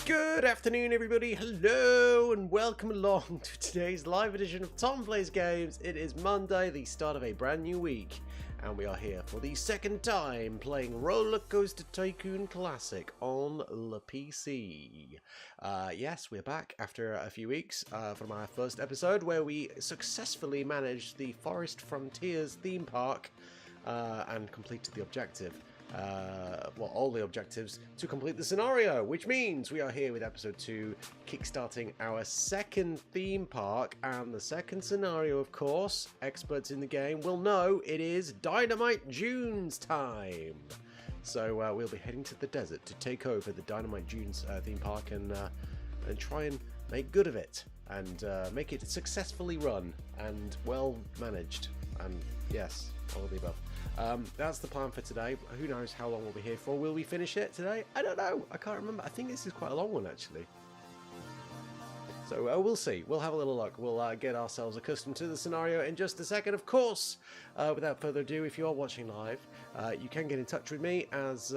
Good afternoon, everybody. Hello, and welcome along to today's live edition of Tom Plays Games. It is Monday, the start of a brand new week, and we are here for the second time playing RollerCoaster Tycoon Classic on the PC. Yes, we're back after a few weeks from our first episode where we successfully managed the Forest Frontiers theme park and completed the objective. Well, all the objectives to complete the scenario, which means we are here with episode 2, kickstarting our second theme park, and the second scenario, of course, experts in the game will know it is Dynamite Dunes time. So we'll be heading to the desert to take over the Dynamite Dunes theme park and try and make good of it and make it successfully run and well managed, and yes, all of the above. That's the plan for today. Who knows how long we'll be here for? Will we finish it today? I don't know. I can't remember. I think this is quite a long one, actually. So we'll see. We'll have a little look. We'll get ourselves accustomed to the scenario in just a second. Of course, without further ado, if you are watching live, you can get in touch with me, as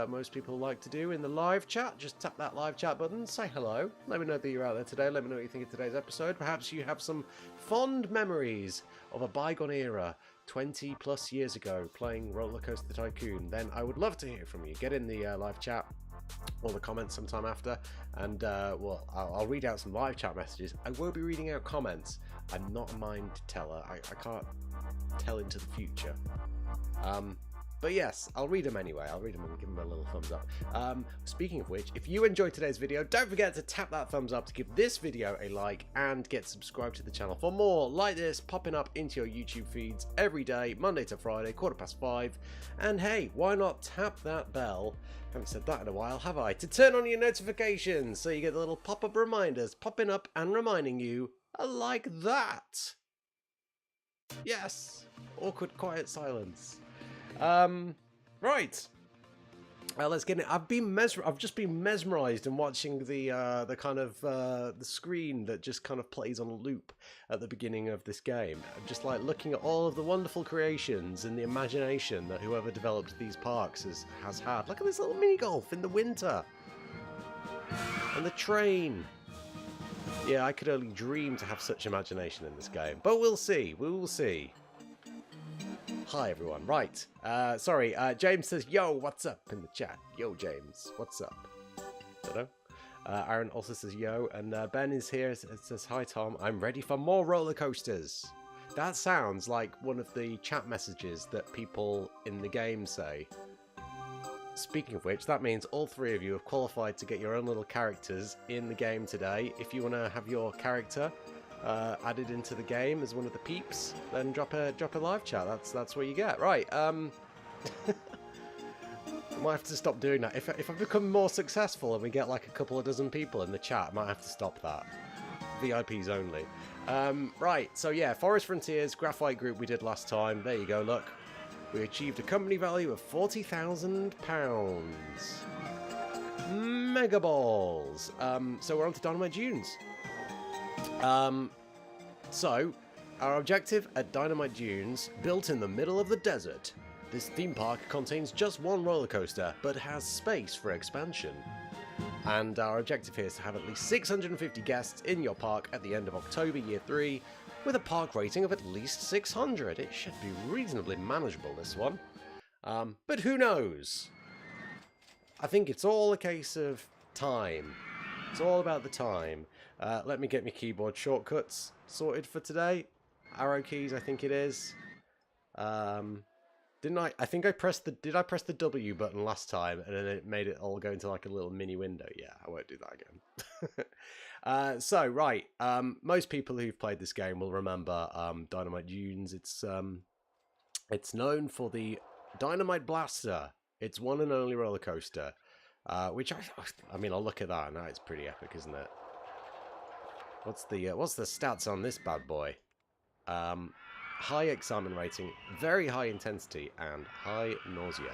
most people like to do in the live chat. Just tap that live chat button, say hello. Let me know that you're out there today. Let me know what you think of today's episode. Perhaps you have some fond memories of a bygone era, 20 plus years ago, playing RollerCoaster Tycoon. Then I would love to hear from you. Get in the live chat or the comments sometime after, and well, I'll read out some live chat messages. I won't be reading out comments. I'm not a mind teller. I can't tell into the future. But yes, I'll read them anyway. I'll read them and give them a little thumbs up. Speaking of which, if you enjoyed today's video, don't forget to tap that thumbs up to give this video a like and get subscribed to the channel for more like this popping up into your YouTube feeds every day, Monday to Friday, 5:15. And hey, why not tap that bell? Haven't said that in a while, have I? To turn on your notifications so you get the little pop-up reminders popping up and reminding you like that. Yes, awkward, quiet silence. Right. Let's get it. I've just been mesmerized in watching the kind of the screen that just kind of plays on a loop at the beginning of this game. I'm just like looking at all of the wonderful creations and the imagination that whoever developed these parks has had. Look at this little mini golf in the winter, and the train. Yeah, I could only dream to have such imagination in this game, but we'll see. We will see. Hi everyone, right, sorry, James says, yo, what's up in the chat? Yo, James, what's up? Don't know. Aaron also says, yo, and Ben is here, says, hi Tom, I'm ready for more roller coasters. That sounds like one of the chat messages that people in the game say. Speaking of which, that means all three of you have qualified to get your own little characters in the game today. If you want to have your character added into the game as one of the peeps, then drop a live chat. That's what you get. Right. I might have to stop doing that. If I become more successful and we get like a couple of dozen people in the chat, I might have to stop that. VIPs only. Right. So yeah, Forest Frontiers Graphite Group we did last time. There you go. Look, we achieved a company value of £40,000. Mega balls. So we're on to Dynamite Dunes. So, our objective at Dynamite Dunes, built in the middle of the desert. This theme park contains just one roller coaster, but has space for expansion. And our objective here is to have at least 650 guests in your park at the end of October Year 3, with a park rating of at least 600. It should be reasonably manageable, this one. But who knows? I think it's all a case of time. It's all about the time. Let me get my keyboard shortcuts sorted for today. Arrow keys, I think it is. Didn't I? I think I pressed the. Did I press the W button last time and then it made it all go into like a little mini window? Yeah, I won't do that again. So right, most people who've played this game will remember Dynamite Dunes. It's known for the Dynamite Blaster. It's one and only roller coaster. Which I mean, I'll look at that now. It's pretty epic, isn't it? What's the stats on this bad boy? High excitement rating, very high intensity, and high nausea.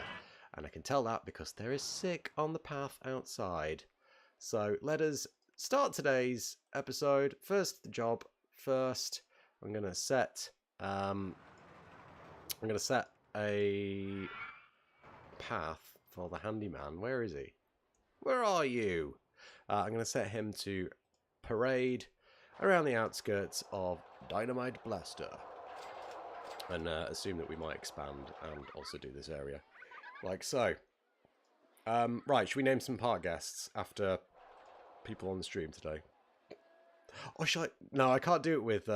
And I can tell that because there is sick on the path outside. So let us start today's episode. First, the job first. I'm gonna set a path for the handyman. Where is he? Where are you? I'm going to set him to parade around the outskirts of Dynamite Blaster. And assume that we might expand and also do this area. Like so. Right, should we name some park guests after people on the stream today? Oh, should I? No, I can't do it with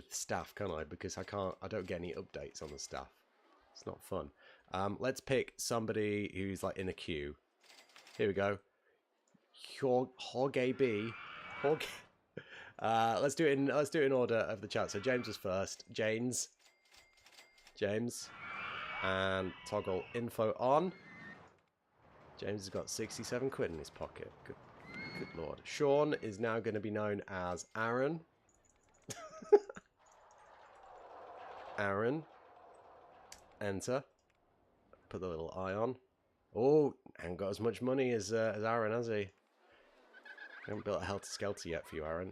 staff, can I? Because I don't get any updates on the staff. It's not fun. Let's pick somebody who's like in a queue. Here we go. Jorge B. Jorge. Let's do it in order of the chat. So James was first. James. And toggle info on. James has got 67 quid in his pocket. Good lord. Sean is now going to be known as Aaron. Aaron. Enter. Put the little eye on. Oh, hasn't got as much money as Aaron, has he? I haven't built a helter-skelter yet for you, Aaron.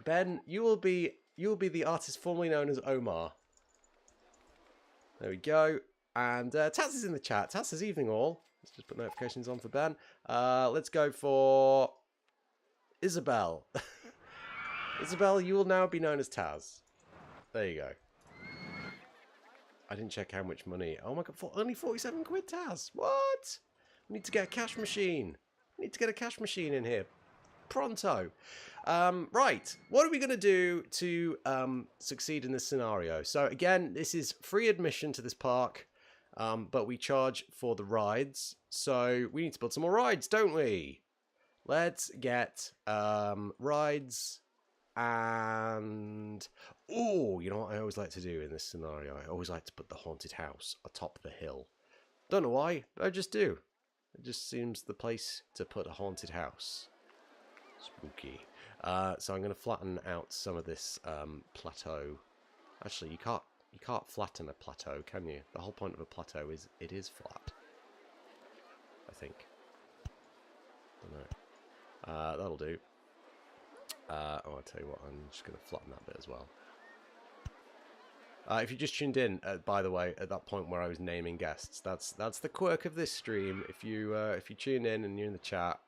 Ben, you will be the artist formerly known as Omar. There we go. And Taz is in the chat. Taz says evening all. Let's just put notifications on for Ben. Let's go for Isabel. Isabel, you will now be known as Taz. There you go. I didn't check how much money. Oh my god, only 47 quid, Taz. What? We need to get a cash machine. We need to get a cash machine in here. Pronto. Right. What are we going to do to succeed in this scenario? So again, this is free admission to this park, but we charge for the rides. So we need to build some more rides, don't we? Let's get rides. And, oh, you know what I always like to do in this scenario? I always like to put the haunted house atop the hill. Don't know why, but I just do. It just seems the place to put a haunted house. Spooky. So I'm going to flatten out some of this plateau. Actually, you can't flatten a plateau, can you? The whole point of a plateau is it is flat. I think. Don't know. That'll do. I'll tell you what, I'm just going to flatten that bit as well. If you just tuned in, by the way, at that point where I was naming guests, that's the quirk of this stream. If you tune in and you're in the chat,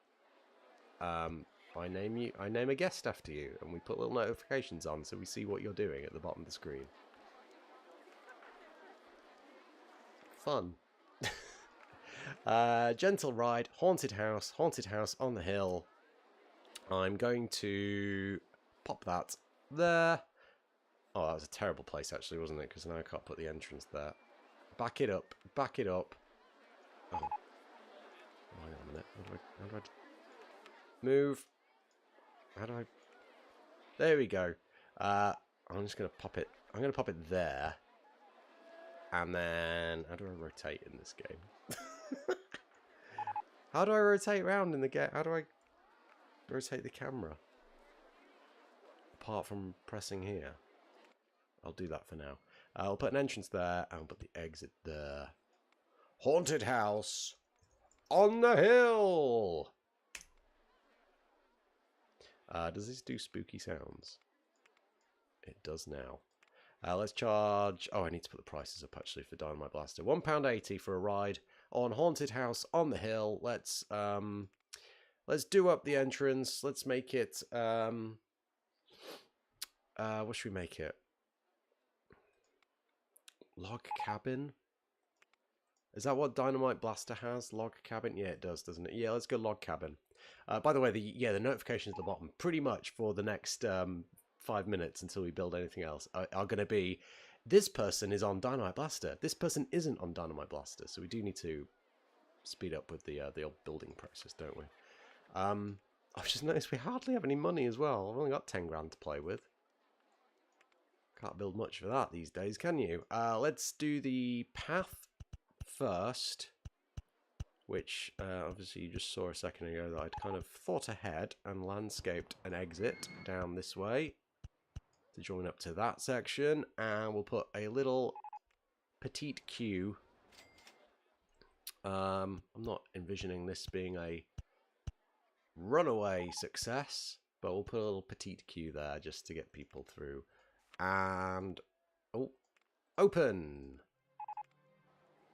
I name a guest after you, and we put little notifications on so we see what you're doing at the bottom of the screen. Fun. Gentle ride, haunted house on the hill. I'm going to pop that there. Oh, that was a terrible place actually, wasn't it? Because now I can't put the entrance there. Back it up. Back it up. Oh. Hang on a minute. How do I move? How do I... There we go. I'm just going to pop it... I'm going to pop it there. And then... How do I rotate in this game? How do I rotate around in the game? How do I... rotate the camera apart from pressing here? I'll do that for now. I'll put an entrance there and I'll put the exit there. Haunted house on the hill. Does this do spooky sounds? It does now. Let's charge... Oh, I need to put the prices up actually for Dynamite Blaster. £1.80 for a ride on Haunted House on the Hill. Let's do up the entrance. Let's make it... what should we make it? Log cabin? Is that what Dynamite Blaster has? Log cabin? Yeah, it does, doesn't it? Yeah, let's go log cabin. By the way, the notifications at the bottom, pretty much for the next 5 minutes until we build anything else, are going to be, this person is on Dynamite Blaster. This person isn't on Dynamite Blaster. So we do need to speed up with the old building process, don't we? I've just noticed we hardly have any money as well. I've only got 10 grand to play with. Can't build much for that these days, can you? Let's do the path first, which obviously you just saw a second ago that I'd kind of thought ahead and landscaped an exit down this way to join up to that section, and we'll put a little petite queue. I'm not envisioning this being a runaway success, but we'll put a little petite queue there just to get people through. And oh, open.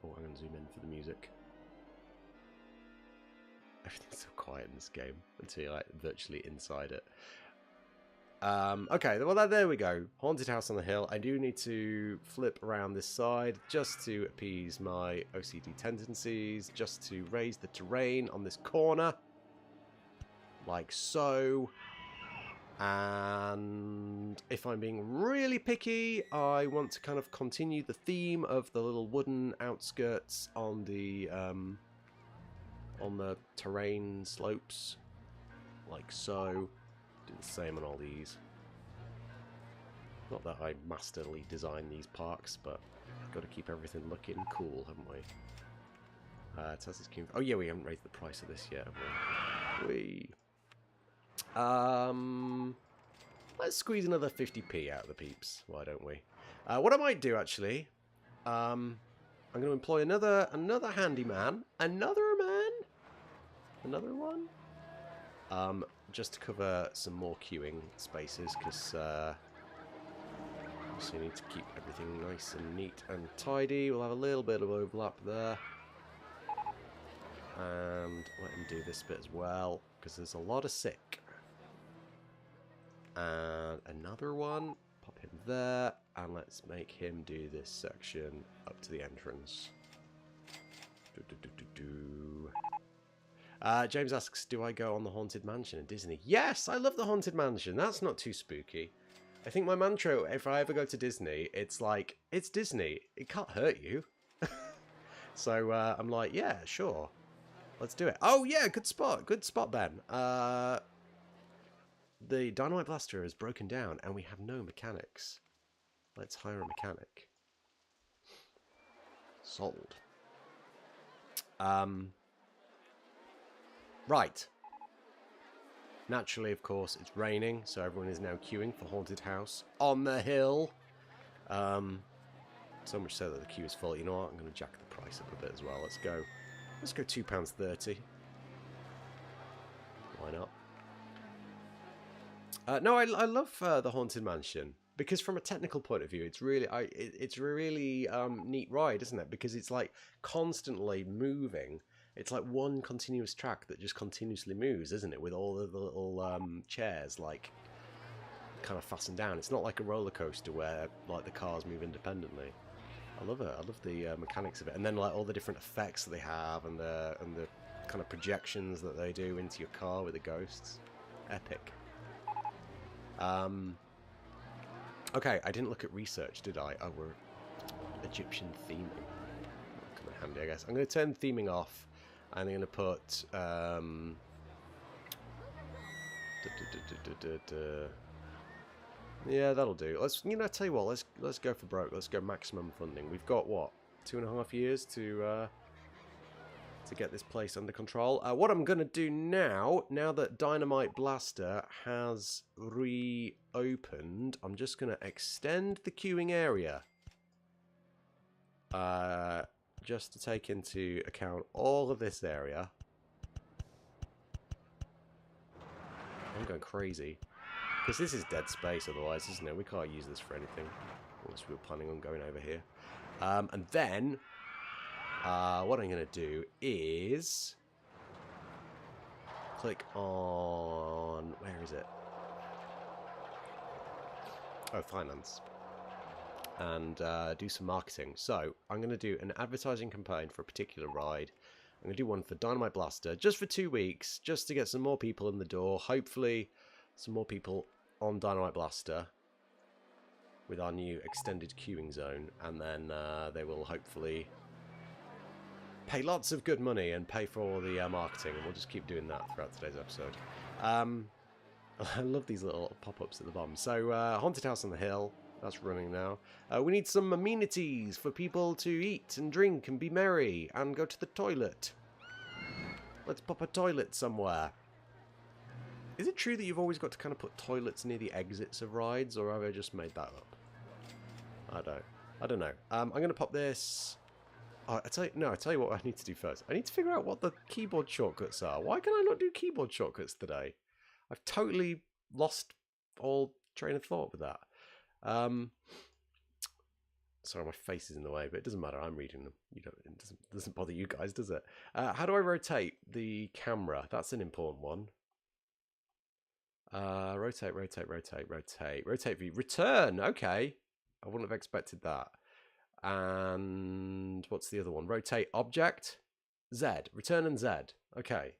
Oh, I'm gonna zoom in for the music. Everything's so quiet in this game until you're like virtually inside it. Okay, well there we go. Haunted house on the hill. I do need to flip around this side just to appease my OCD tendencies, just to raise the terrain on this corner, like so. And if I'm being really picky, I want to kind of continue the theme of the little wooden outskirts on the terrain slopes, like so. Do the same on all these. Not that I masterly design these parks, but got to keep everything looking cool, haven't we? Oh yeah, we haven't raised the price of this yet, have we? Let's squeeze another 50p out of the peeps, why don't we? What I might do, actually, I'm going to employ another handyman. Another one? Just to cover some more queuing spaces, because also need to keep everything nice and neat and tidy. We'll have a little bit of overlap there. And let him do this bit as well, because there's a lot of sick. And another one. Pop him there, and let's make him do this section up to the entrance. James asks, do I go on the Haunted Mansion in Disney? Yes, I love the Haunted Mansion. That's not too spooky. I think my mantra, if I ever go to Disney, it's like, it's Disney. It can't hurt you. So I'm like, yeah, sure. Let's do it. Oh, yeah, good spot. Good spot, Ben. The Dynamite Blaster is broken down and we have no mechanics. Let's hire a mechanic. Sold. Right. Naturally, of course, it's raining, so everyone is now queuing for Haunted House on the hill. So much so that the queue is full. You know what? I'm going to jack the price up a bit as well. Let's go £2.30. Why not? No, I love the Haunted Mansion because from a technical point of view, it's really it's a really neat ride, isn't it? Because it's like constantly moving. It's like one continuous track that just continuously moves, isn't it? With all of the little chairs like kind of fastened down. It's not like a roller coaster where like the cars move independently. I love it. I love the mechanics of it, and then like all the different effects that they have, and the kind of projections that they do into your car with the ghosts. Epic. Okay, I didn't look at research, did I? Oh, we're Egyptian theming. Kind of handy, I guess. I'm going to turn theming off, and I'm going to put yeah, that'll do. Let's, tell you what, let's go for broke. Let's go maximum funding. We've got what, 2.5 years to get this place under control. What I'm going to do now that Dynamite Blaster has reopened, I'm just going to extend the queuing area. Just to take into account all of this area. I'm going crazy. Because this is dead space otherwise, isn't it? We can't use this for anything. Unless we were planning on going over here. And then... what I'm going to do is click on, where is it? Oh, finance. And do some marketing. So I'm going to do an advertising campaign for a particular ride. I'm going to do one for Dynamite Blaster just for 2 weeks, just to get some more people in the door. Hopefully some more people on Dynamite Blaster with our new extended queuing zone. And then they will hopefully... pay lots of good money and pay for all the marketing, and we'll just keep doing that throughout today's episode. I love these little pop-ups at the bottom. So, Haunted House on the Hill, that's running now. We need some amenities for people to eat and drink and be merry and go to the toilet. Let's pop a toilet somewhere. Is it true that you've always got to kind of put toilets near the exits of rides, or have I just made that up? I don't know. I'm going to pop this... Oh, I tell you what I need to do first. I need to figure out what the keyboard shortcuts are. Why can I not do keyboard shortcuts today? I've totally lost all train of thought with that. Sorry, my face is in the way, but it doesn't matter. I'm reading them. It doesn't bother you guys, does it? How do I rotate the camera? That's an important one. Rotate view. Return. Okay. I wouldn't have expected that. And what's the other one? Rotate object. Z. Return and Z. Okay.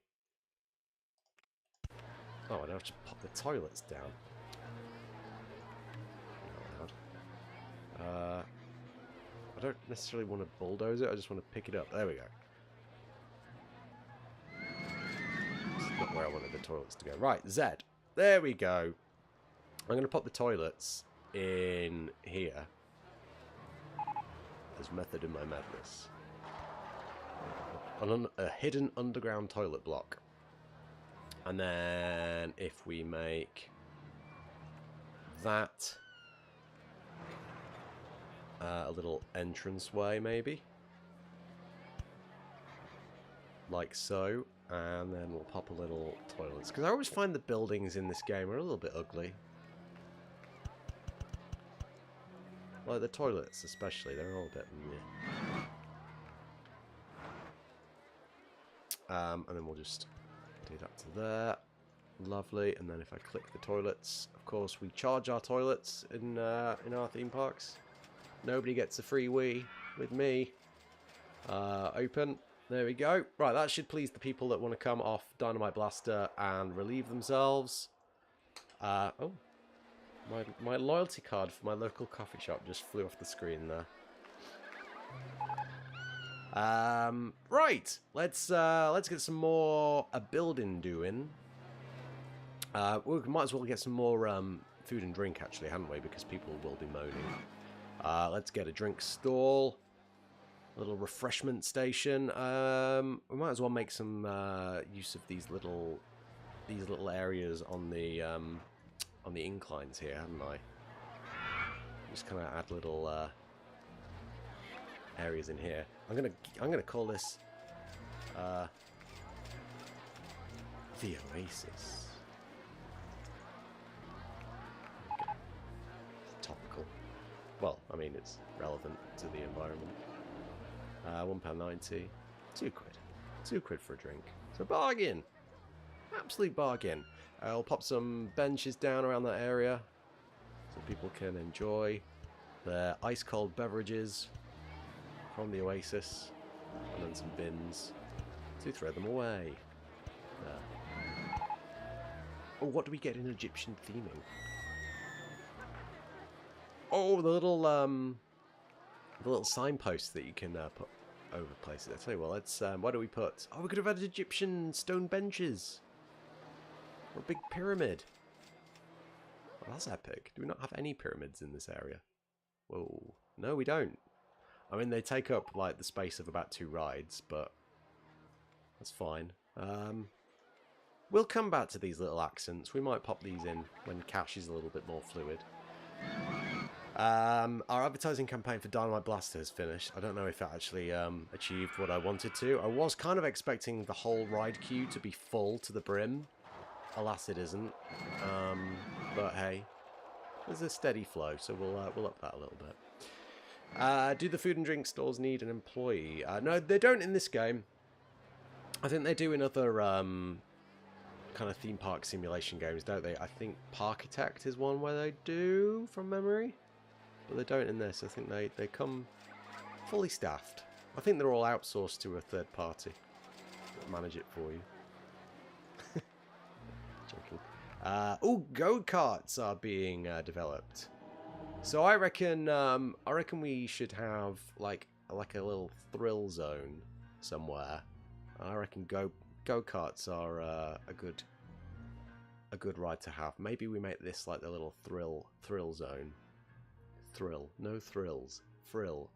Oh, I have to pop the toilets down. Not allowed. I don't necessarily want to bulldoze it. I just want to pick it up. There we go. This is not where I wanted the toilets to go. Right, Z. There we go. I'm going to pop the toilets in here. There's method in my madness. A hidden underground toilet block. And then if we make that a little entranceway, maybe. Like so. And then we'll pop a little toilets. Because I always find the buildings in this game are a little bit ugly. Like the toilets especially, they're all a bit meh. And then we'll just do that to there. Lovely. And then if I click the toilets, of course we charge our toilets in our theme parks. Nobody gets a free wee with me. Open. There we go. Right, that should please the people that want to come off Dynamite Blaster and relieve themselves. Oh, my loyalty card for my local coffee shop just flew off the screen there. Right, let's get some more building doing. We might as well get some more food and drink actually, haven't we? Because people will be moaning. Let's get a drink stall. Little refreshment station. We might as well make some use of these little areas on the inclines here, haven't I? Just kind of add little areas in here. I'm gonna call this the Oasis. Okay. Topical. Well, I mean it's relevant to the environment. £1.90, £2. £2 for a drink. It's a bargain. Absolute bargain. I'll pop some benches down around that area so people can enjoy their ice cold beverages from the Oasis. And then some bins to throw them away. There. Oh, what do we get in Egyptian theming? Oh, the little signposts that you can put over places. I tell you what, let's. What do we put? Oh, we could have had Egyptian stone benches or a big pyramid. Well, that's epic. Do we not have any pyramids in this area? Whoa, no, we don't. I mean, they take up like the space of about 2 rides, but that's fine. We'll come back to these little accents. We might pop these in when cash is a little bit more fluid. Our advertising campaign for Dynamite Blaster has finished. I don't know if it actually achieved what I wanted to. I was kind of expecting the whole ride queue to be full to the brim. Alas, it isn't. But hey, there's a steady flow, so we'll up that a little bit. Do the food and drink stores need an employee? No, they don't in this game. I think they do in other kind of theme park simulation games, don't they? I think Parkitect is one where they do, from memory. But they don't in this. I think they come fully staffed. I think they're all outsourced to a third party that manage it for you. Joking. Oh, go-karts are being developed. So I reckon we should have like a little thrill zone somewhere. I reckon go-karts are a good ride to have. Maybe we make this like the little thrill zone. Thrill, no thrills. Thrill.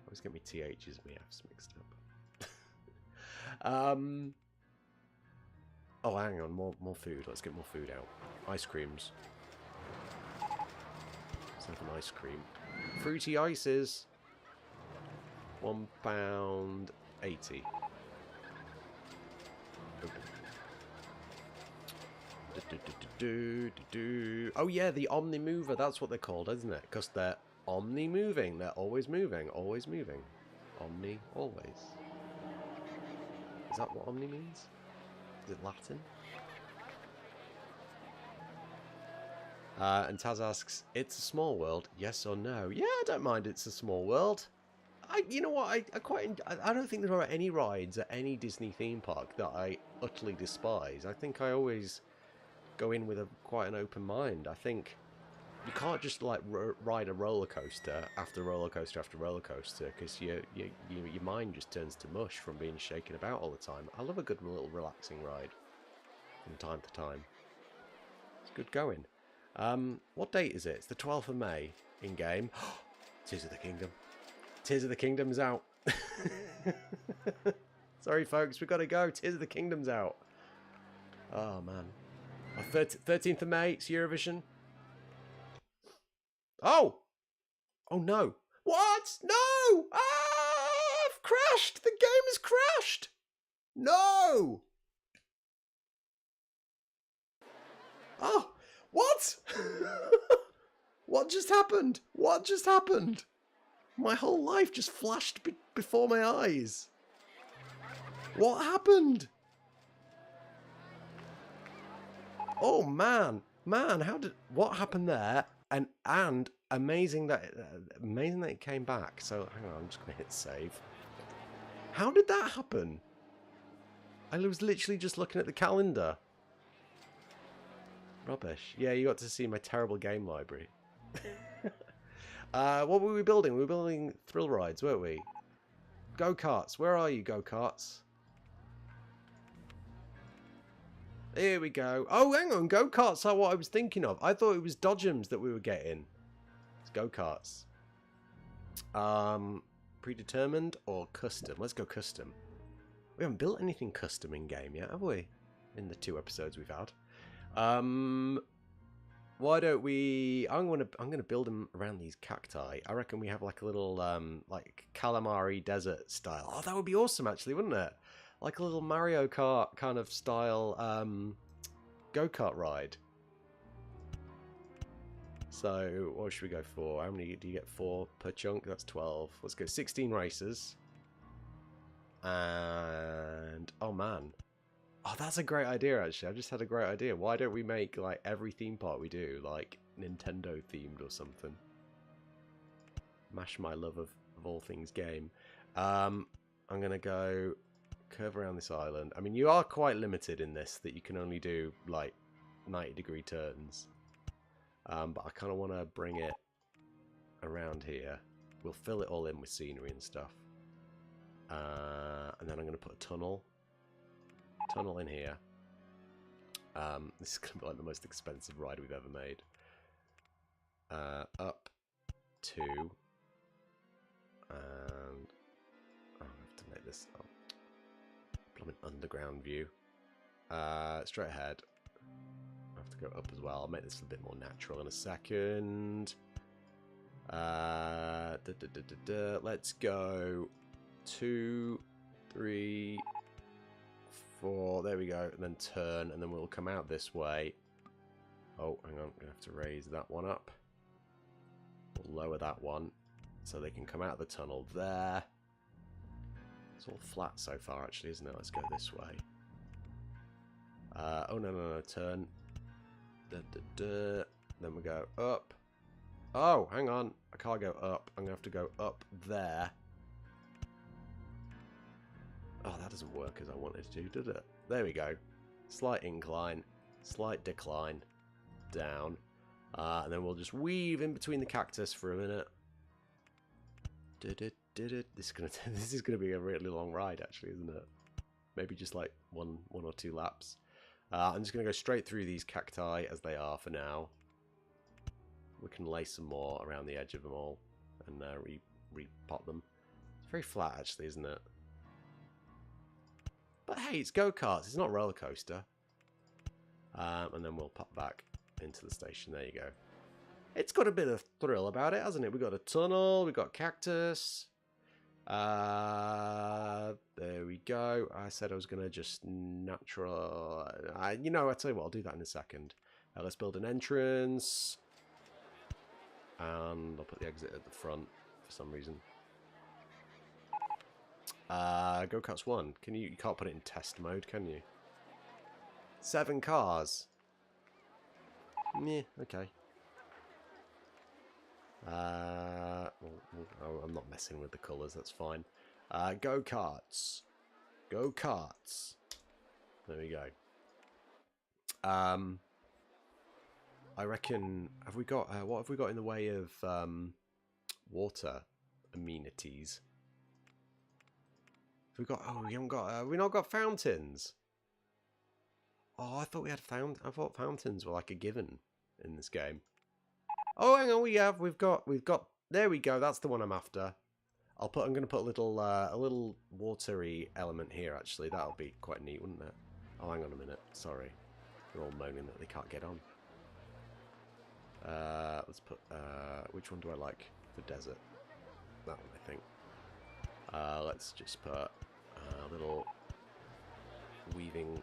Always get me THs and me Fs mixed up. Oh, hang on, more food. Let's get more food out. Ice creams. Let's have an ice cream. Fruity ices. £1.80. Oh yeah, the Omni Mover, that's what they're called, isn't it? Because they're omni-moving. They're always moving, always moving. Omni, always. Is that what Omni means? Is it Latin? And Taz asks, it's a small world, yes or no? Yeah, I don't mind it's a small world. You know what, I don't think there are any rides at any Disney theme park that I utterly despise. I think I always go in with quite an open mind. I think you can't just like ride a roller coaster after roller coaster after roller coaster, because your mind just turns to mush from being shaken about all the time. I love a good little relaxing ride from time to time. It's good going. What date is it? It's the 12th of May in game. Tears of the Kingdom. Tears of the Kingdom's out. Sorry folks, we gotta go. Tears of the Kingdom's out. Oh man. 13th of May, it's Eurovision. Oh! Oh no. What? No! Ah! I've crashed! The game has crashed! No! Oh! What? What just happened? What just happened? My whole life just flashed before my eyes. What happened? Oh man, what happened there? And amazing that it came back. So hang on, I'm just gonna hit save. How did that happen? I was literally just looking at the calendar. Rubbish. Yeah, you got to see my terrible game library. What were we building? We were building thrill rides, weren't we? Go-karts. Where are you, go-karts? Here we go. Oh, hang on. Go-karts are what I was thinking of. I thought it was dodgems that we were getting. It's go-karts. Predetermined or custom? Let's go custom. We haven't built anything custom in-game yet, have we? In the 2 episodes we've had. Why don't we... I'm gonna build them around these cacti. I reckon we have like a little like calamari desert style. Oh, that would be awesome actually, wouldn't it? Like a little Mario Kart kind of style go-kart ride. So what should we go for? How many do you get? 4 per chunk? That's 12. Let's go 16 races. And oh man. Oh, that's a great idea, actually. I just had a great idea. Why don't we make, like, every theme park we do, like, Nintendo-themed or something? Mash my love of all things game. I'm going to go curve around this island. I mean, you are quite limited in this, that you can only do, like, 90-degree turns. But I kind of want to bring it around here. We'll fill it all in with scenery and stuff. And then I'm going to put a tunnel in here. This is going to be like the most expensive ride we've ever made. Up 2. And I have to make this an underground view. Straight ahead. I have to go up as well. I'll make this a bit more natural in a second. Let's go 2, 3, 4, there we go, and then turn, and then we'll come out this way. Oh, hang on, I'm going to have to raise that one up. We'll lower that one, so they can come out of the tunnel there. It's all flat so far, actually, isn't it? Let's go this way. Oh, no, turn. Then we go up. Oh, hang on, I can't go up. I'm going to have to go up there. Oh, that doesn't work as I wanted to, did it? There we go. Slight incline, slight decline, down. And then we'll just weave in between the cactus for a minute. This is gonna be a really long ride, actually, isn't it? Maybe just like one or 2 laps. I'm just gonna go straight through these cacti as they are for now. We can lay some more around the edge of them all and repot them. It's very flat, actually, isn't it? But hey, it's go-karts, it's not roller coaster. And then we'll pop back into the station. There you go. It's got a bit of thrill about it, hasn't it? We've got a tunnel, we've got cactus. There we go. I said I was going to just natural... you know, I'll tell you what, I'll do that in a second. Let's build an entrance. And I'll put the exit at the front for some reason. Go-karts 1. You can't put it in test mode, can you? 7 cars. Yeah, okay. I'm not messing with the colours, that's fine. Go-karts. Go-karts. There we go. I reckon, have we got, what have we got in the way of water amenities? Have we got, oh, we haven't got, we not got fountains. Oh, I thought we had I thought fountains were like a given in this game. Oh, hang on, we've got, there we go, that's the one I'm after. I'm going to put a little watery element here, actually. That'll be quite neat, wouldn't it? Oh, hang on a minute, sorry. They're all moaning that they can't get on. Let's put, which one do I like? for desert. That one, I think. Let's just put a little weaving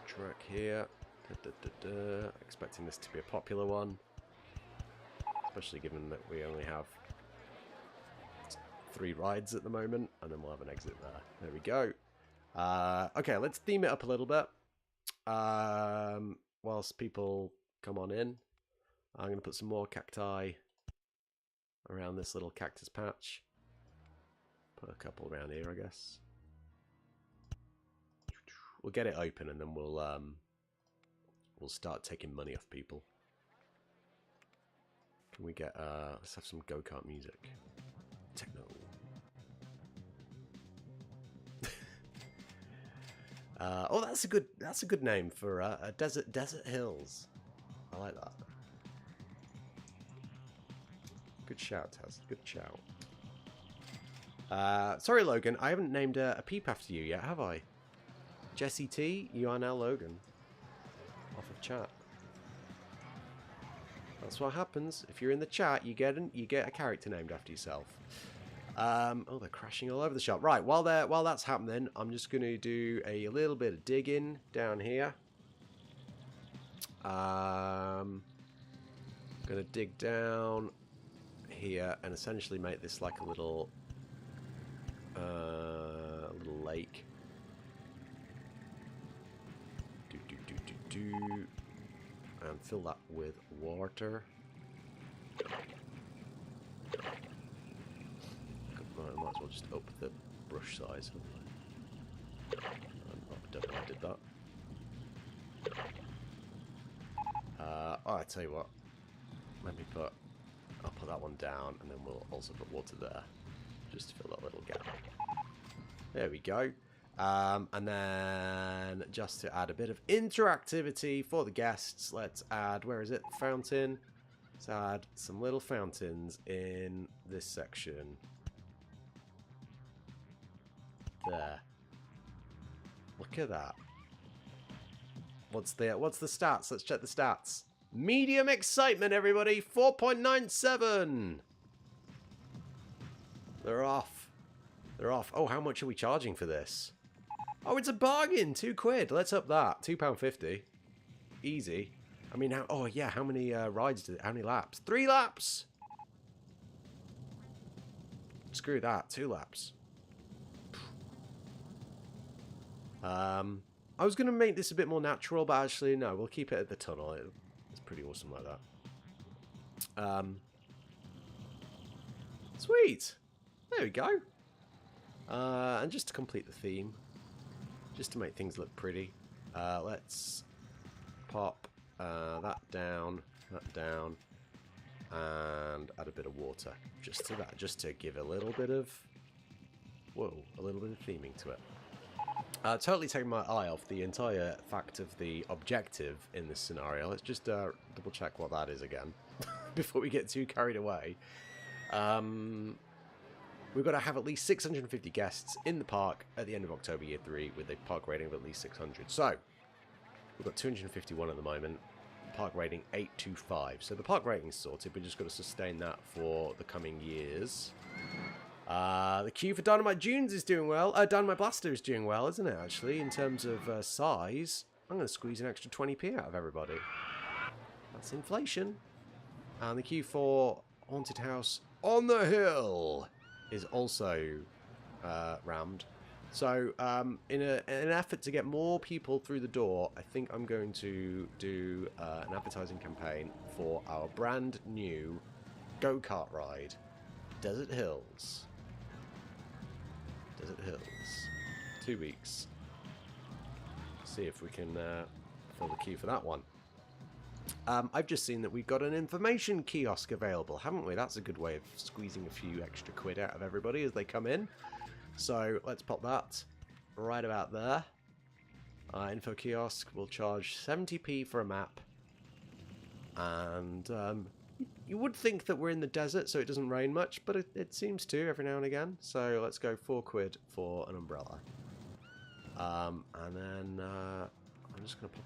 track here. Expecting this to be a popular one, especially given that we only have 3 rides at the moment, and then we'll have an exit there. There we go. Okay, let's theme it up a little bit. Whilst people come on in, I'm going to put some more cacti around this little cactus patch. Put a couple around here, I guess. We'll get it open, and then we'll start taking money off people. Can we get let's have some go-kart music. Techno. Oh, that's a good name for Desert Hills. I like that. Good shout, Taz. Good shout. Sorry, Logan. I haven't named a peep after you yet, have I? Jesse T, you are now Logan. Off of chat. That's what happens. If you're in the chat, you get a character named after yourself. Oh, they're crashing all over the shop. Right, while that's happening, I'm just going to do a little bit of digging down here. Going to dig down here and essentially make this like a little lake. And fill that with water. I might as well just up the brush size. I don't know I did that. Oh, I tell you what. I'll put that one down, and then we'll also put water there, just to fill that little gap. There we go. And then just to add a bit of interactivity for the guests, let's add, where is it? Fountain. Let's add some little fountains in this section. There. Look at that. What's the stats? Let's check the stats. Medium excitement, everybody. 4.97. They're off. They're off. Oh, how much are we charging for this? Oh, it's a bargain. £2. Let's up that. £2.50. Easy. I mean, oh yeah. How many rides? How many laps? 3 laps. Screw that. 2 laps. I was going to make this a bit more natural, but actually, no. We'll keep it at the tunnel. It's pretty awesome like that. Sweet. There we go. And just to complete the theme, just to make things look pretty, let's pop that down, and add a bit of water just to that, just to give a little bit of theming to it. Totally taking my eye off the entire fact of the objective in this scenario. Let's just double check what that is again before we get too carried away. We've got to have at least 650 guests in the park at the end of October Year 3 with a park rating of at least 600. So, we've got 251 at the moment, park rating 825. So the park rating's sorted, we've just got to sustain that for the coming years. The queue for Dynamite Dunes is doing well. Dynamite Blaster is doing well, isn't it, actually, in terms of size. I'm going to squeeze an extra 20p out of everybody. That's inflation. And the queue for Haunted House on the Hill is also rammed. So, in an effort to get more people through the door, I think I'm going to do an advertising campaign for our brand new go-kart ride, Desert Hills. Desert Hills. 2 weeks. See if we can fill the queue for that one. I've just seen that we've got an information kiosk available, haven't we? That's a good way of squeezing a few extra quid out of everybody as they come in. So let's pop that right about there. Info kiosk will charge 70p for a map. And you would think that we're in the desert, so it doesn't rain much, but it seems to every now and again. So let's go 4 quid for an umbrella. And then I'm just going to pop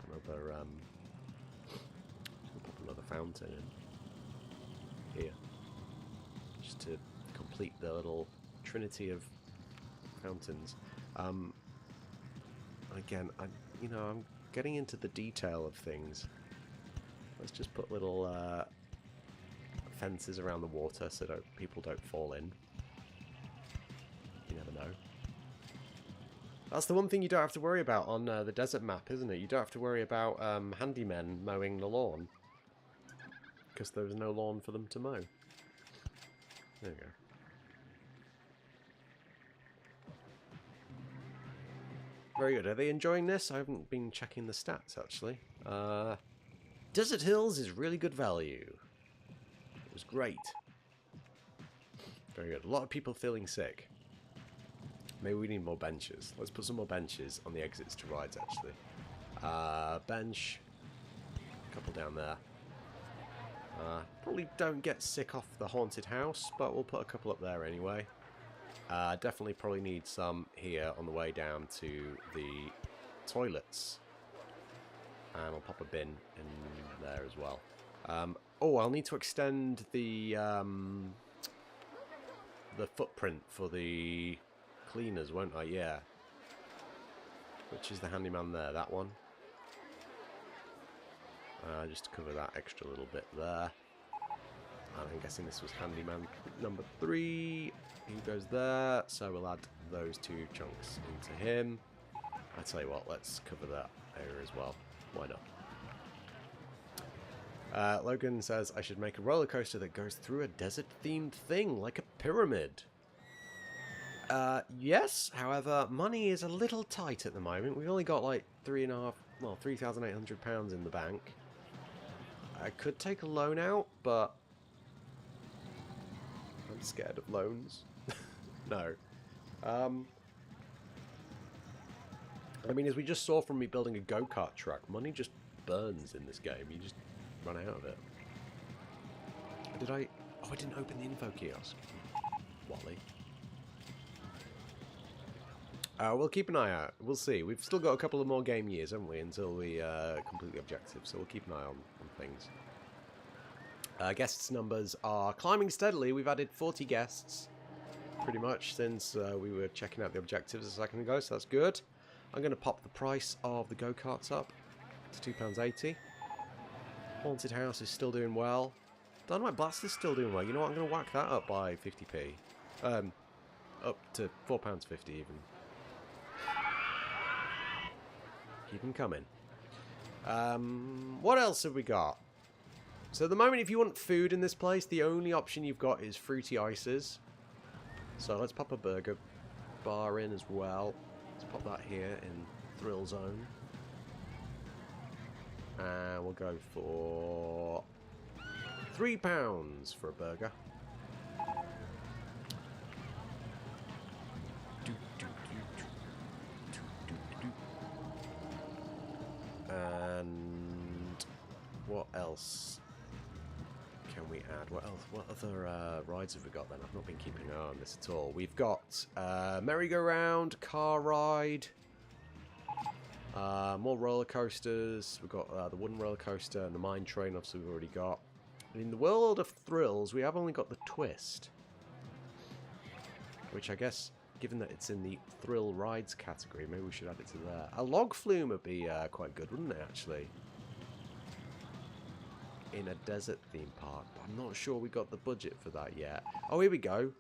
another fountain in here. just to complete the little trinity of fountains. Again, I'm getting into the detail of things. Let's just put little fences around the water so people don't fall in. You never know. That's the one thing you don't have to worry about on the desert map, isn't it? You don't have to worry about handymen mowing the lawn. Because there was no lawn for them to mow. There you go. Very good. Are they enjoying this? I haven't been checking the stats, actually. Desert Hills is really good value. It was great. Very good. A lot of people feeling sick. Maybe we need more benches. Let's put some more benches on the exits to rides, actually. Bench. A couple down there. Probably don't get sick off the haunted house, but we'll put a couple up there anyway. Definitely probably need some here on the way down to the toilets. And I'll pop a bin in there as well. Oh, I'll need to extend the footprint for the cleaners, won't I? Yeah. Which is the handyman there? That one. Just to cover that extra little bit there. And I'm guessing this was handyman number 3. He goes there, so we'll add those 2 chunks into him. I tell you what, let's cover that area as well. Why not? Logan says I should make a roller coaster that goes through a desert-themed thing, like a pyramid. Yes, however, money is a little tight at the moment. We've only got like £3,800 in the bank. I could take a loan out, but I'm scared of loans. No. I mean, as we just saw from me building a go-kart track, money just burns in this game. You just run out of it. Did I... Oh, I didn't open the info kiosk. Wally. We'll keep an eye out. We'll see. We've still got a couple of more game years, haven't we, until we complete the objective. So we'll keep an eye on things. Guests numbers are climbing steadily. We've added 40 guests, pretty much, since we were checking out the objectives a second ago, so that's good. I'm going to pop the price of the go-karts up to £2.80. Haunted House is still doing well. Dynamite Blast is still doing well. You know what? I'm going to whack that up by 50p. Up to £4.50 even. Keep them coming. What else have we got? So at the moment, if you want food in this place, the only option you've got is fruity ices. So let's pop a burger bar in as well. Let's pop that here in Thrill Zone. And we'll go for £3 for a burger. And what else can we add? What else? What other rides have we got then? I've not been keeping an eye on this at all. We've got merry-go-round, car ride, more roller coasters. We've got the wooden roller coaster and the mine train. Obviously, we've already got. And in the world of thrills, we have only got the twist, which I guess, given that it's in the thrill rides category, maybe we should add it to there. A log flume would be quite good, wouldn't it, actually? In a desert theme park, but I'm not sure we got the budget for that yet. Oh, here we go.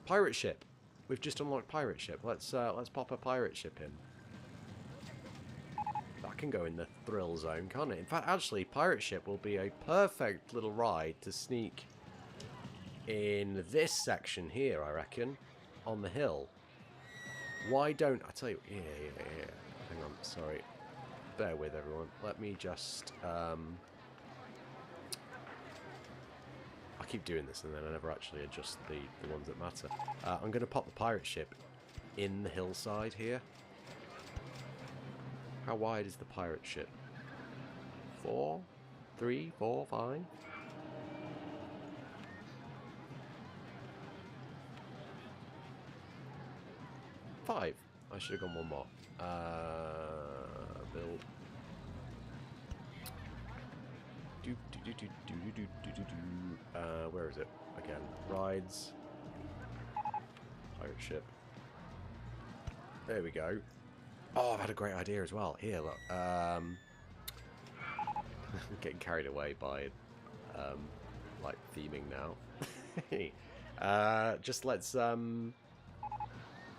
Pirate ship. We've just unlocked pirate ship. Let's pop a pirate ship in. That can go in the thrill zone, can't it? In fact, actually, pirate ship will be a perfect little ride to sneak in this section here, I reckon, on the hill. Why don't I tell you? Yeah. Hang on, sorry. Bear with everyone. Let me just. I keep doing this and then I never actually adjust the ones that matter. I'm going to pop the pirate ship in the hillside here. How wide is the pirate ship? 4? 3? 4? 5? 5. I should have gone one more. Build. Where is it? again, rides. Pirate ship. There we go. Oh, I've had a great idea as well. Here, look. Getting carried away by, like, theming now. Just let's, I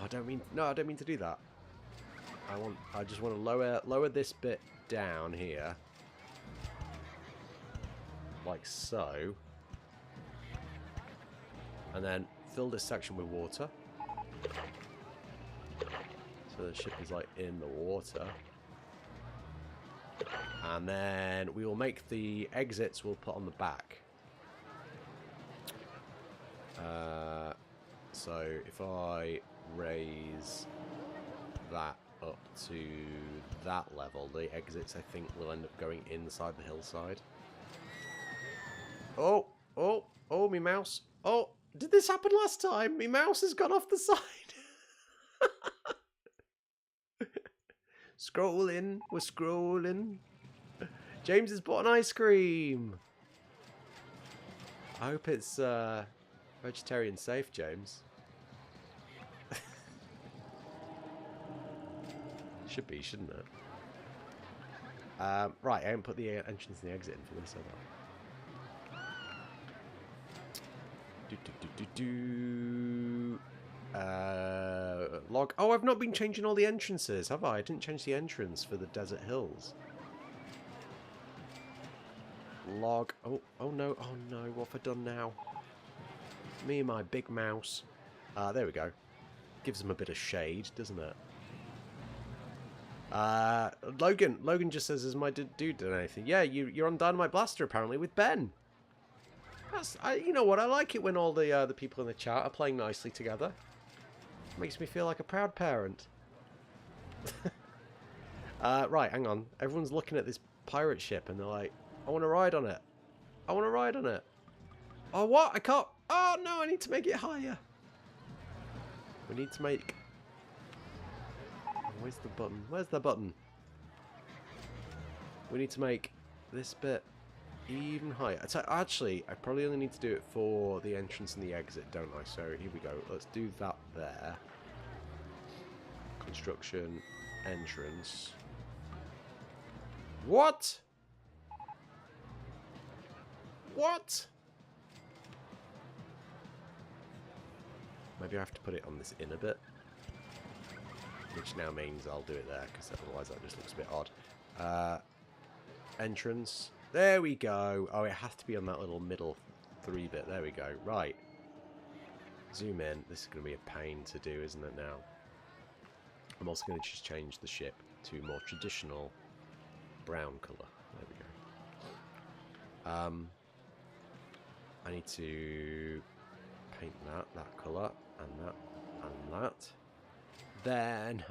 don't mean to do that. I just want to lower this bit down here. Like so. And then fill this section with water. So the ship is like in the water. And then we will make the exits we'll put on the back. So if I raise that up to that level, the exits I think will end up going inside the hillside. Oh, me mouse. Oh, did this happen last time? Me mouse has gone off the side. Scrolling, we're scrolling. James has bought an ice cream. I hope it's vegetarian safe, James. Should be, shouldn't it? Right, I haven't put the entrance and the exit in for this, log. Oh, I've not been changing all the entrances, have I? I didn't change the entrance for the desert hills. Log. Oh no, what have I done now? Me and my big mouse. There we go. Gives them a bit of shade, doesn't it? Logan just says, "Has my dude done anything?" Yeah, you're on Dynamite Blaster apparently with Ben. You know what? I like it when all the people in the chat are playing nicely together. Makes me feel like a proud parent. Right, hang on. Everyone's looking at this pirate ship and they're like, "I want to ride on it. I want to ride on it." Oh, what? I can't. Oh no! I need to make it higher. We need to make. Where's the button? Where's the button? We need to make this bit even higher. So actually, I probably only need to do it for the entrance and the exit, don't I? So here we go. Let's do that there. Construction, entrance. What? What? Maybe I have to put it on this inner bit. Which now means I'll do it there, because otherwise that just looks a bit odd. Entrance. There we go. Oh, it has to be on that little middle 3 bit. There we go. Right. Zoom in. This is going to be a pain to do, isn't it now? I'm also going to just change the ship to a more traditional brown colour. There we go. I need to paint that colour, and that. Then,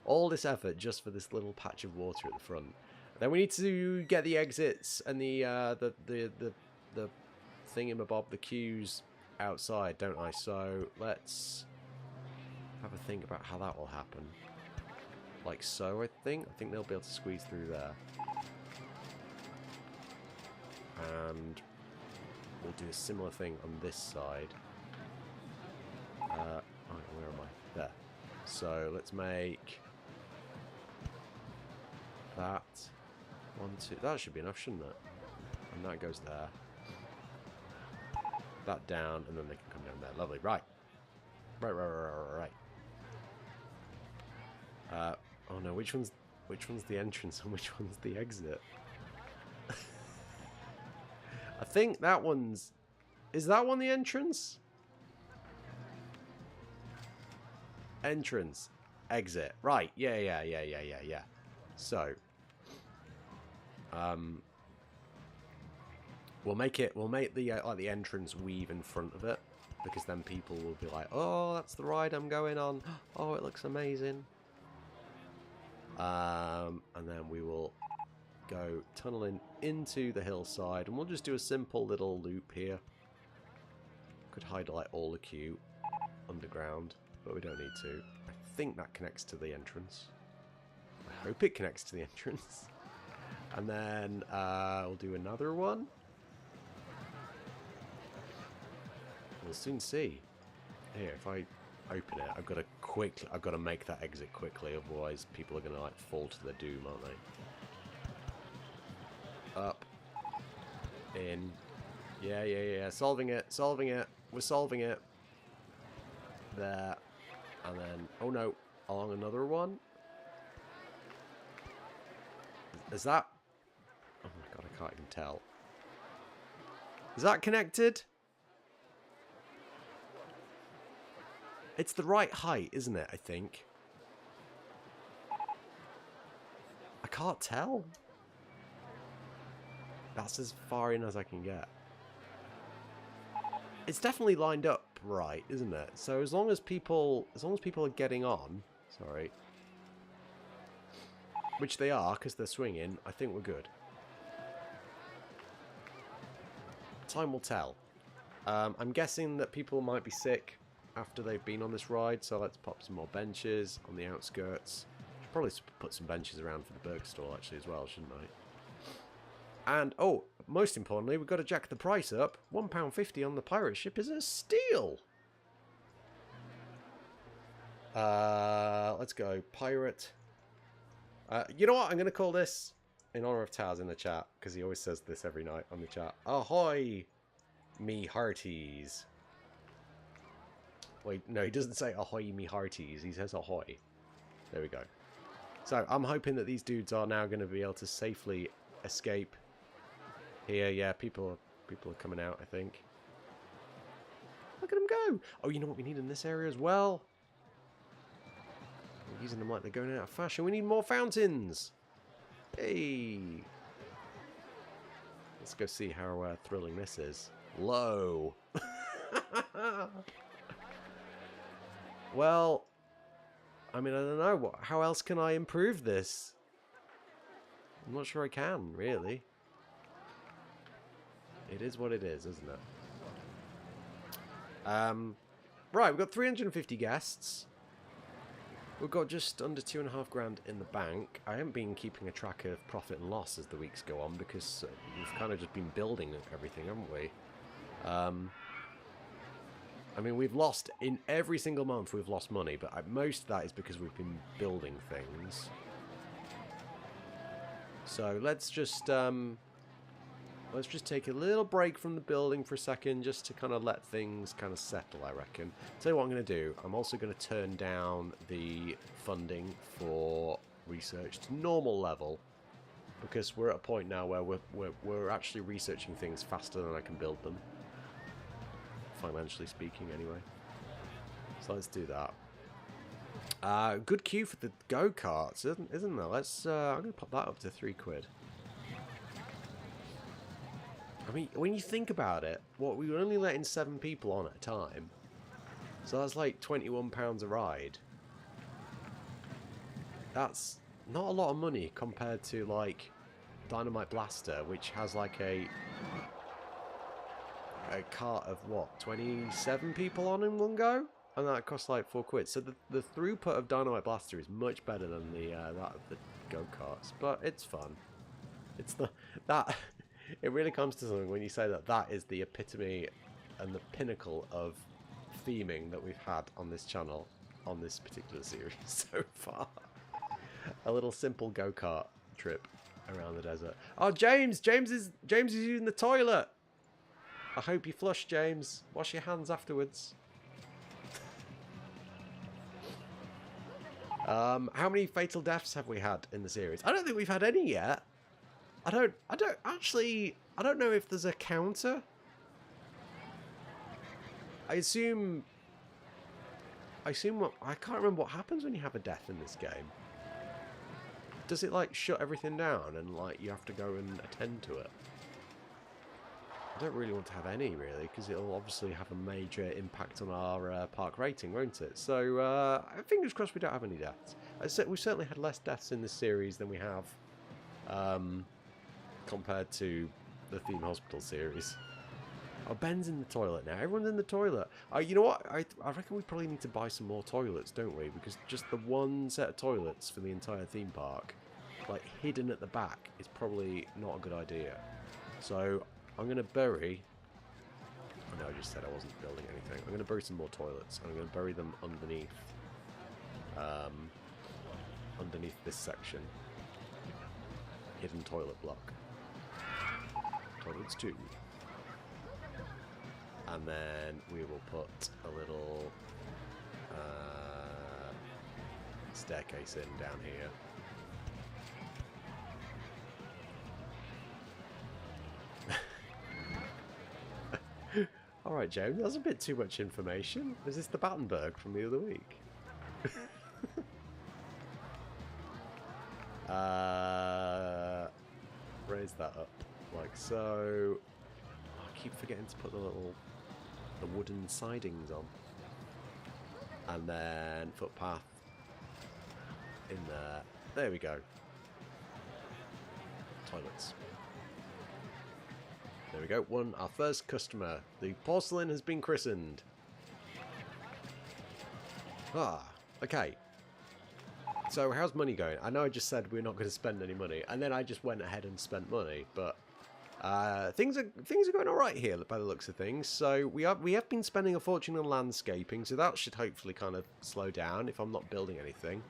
all this effort just for this little patch of water at the front. Then we need to get the exits and the thingamabob, the queues outside, don't I? So let's have a think about how that will happen. Like so, I think they'll be able to squeeze through there. And we'll do a similar thing on this side. Where am I? There. So let's make that 1, 2. That should be enough, shouldn't it? And that goes there. That down, and then they can come down there. Lovely. Right. Right. Oh no, which one's the entrance and which one's the exit? I think that one's. Is that one the entrance? Entrance, exit. Right. Yeah. So, we'll make the like the entrance weave in front of it, because then people will be like, "Oh, that's the ride I'm going on. Oh, it looks amazing." And then we will go tunneling into the hillside, and we'll just do a simple little loop here. Could hide like all the queue underground, but we don't need to. I think that connects to the entrance. I hope it connects to the entrance. And then we'll do another one. We'll soon see. Here, if I open it, I've got to make that exit quickly, otherwise people are going to like fall to their doom, aren't they? Up. In. Yeah. Solving it. We're solving it. There. And then, oh no, along another one. Is that? Oh my god, I can't even tell. Is that connected? It's the right height, isn't it, I think? I can't tell. That's as far in as I can get. It's definitely lined up right, isn't it? So as long as people are getting on, sorry, which they are because they're swinging, I think we're good. Time will tell. I'm guessing that people might be sick after they've been on this ride, so let's pop some more benches on the outskirts. Should probably put some benches around for the burger stall actually as well, shouldn't I? And oh, most importantly, we've got to jack the price up. £1.50 on the pirate ship is a steal. Let's go pirate. You know what? I'm going to call this in honor of Taz in the chat because he always says this every night on the chat. Ahoy, me hearties. Wait, no, he doesn't say ahoy, me hearties. He says ahoy. There we go. So I'm hoping that these dudes are now going to be able to safely escape. Here, yeah, people are coming out, I think. Look at them go! Oh, you know what we need in this area as well? We're using them like they're going out of fashion. We need more fountains! Hey! Let's go see how thrilling this is. Low! Well, I mean, I don't know. How else can I improve this? I'm not sure I can, really. It is what it is, isn't it? Right, we've got 350 guests. We've got just under £2.5 in the bank. I haven't been keeping a track of profit and loss as the weeks go on because we've kind of just been building everything, haven't we? I mean, we've lost in every single month. We've lost money, but most of that is because we've been building things. So let's just take a little break from the building for a second, just to kind of let things kind of settle, I reckon. Tell you what I'm going to do. I'm also going to turn down the funding for research to normal level, because we're at a point now where we're actually researching things faster than I can build them. Financially speaking, anyway. So let's do that. Good queue for the go-karts, isn't there? Let's. I'm going to pop that up to £3. I mean, when you think about it, we were only letting 7 people on at a time, so that's like £21 a ride. That's not a lot of money compared to like Dynamite Blaster, which has like a cart of what, 27 people on in one go, and that costs like £4. So the throughput of Dynamite Blaster is much better than the that of the go-karts, but it's fun. It's that it really comes to something when you say that is the epitome and the pinnacle of theming that we've had on this channel on this particular series so far. A little simple go-kart trip around the desert. Oh, James is using the toilet. I hope you flush, James. Wash your hands afterwards. How many fatal deaths have we had in the series? I don't think we've had any yet. I don't know if there's a counter. I assume I can't remember what happens when you have a death in this game. Does it like shut everything down and like you have to go and attend to it? I don't really want to have any, really, because it'll obviously have a major impact on our park rating, won't it? So, fingers crossed we don't have any deaths. We've certainly had less deaths in this series than we have compared to the Theme Hospital series. Oh, Ben's in the toilet now. Everyone's in the toilet. You know what? I reckon we probably need to buy some more toilets, don't we? Because just the one set of toilets for the entire theme park, like hidden at the back, is probably not a good idea. So I'm going to bury I know I just said I wasn't building anything. I'm going to bury some more toilets. I'm going to bury them underneath, underneath this section. Hidden toilet block. Toilets 2. And then we will put a little staircase in down here. Alright, James, that's a bit too much information. Is this the Battenberg from the other week? Raise that up like so. Oh, I keep forgetting to put the wooden sidings on. And then footpath in there. There we go. Toilets. There we go. Our first customer. The porcelain has been christened. Ah, okay. So how's money going? I know I just said we're not going to spend any money, and then I just went ahead and spent money, but things are going all right here by the looks of things. So we have been spending a fortune on landscaping, so that should hopefully kind of slow down if I'm not building anything.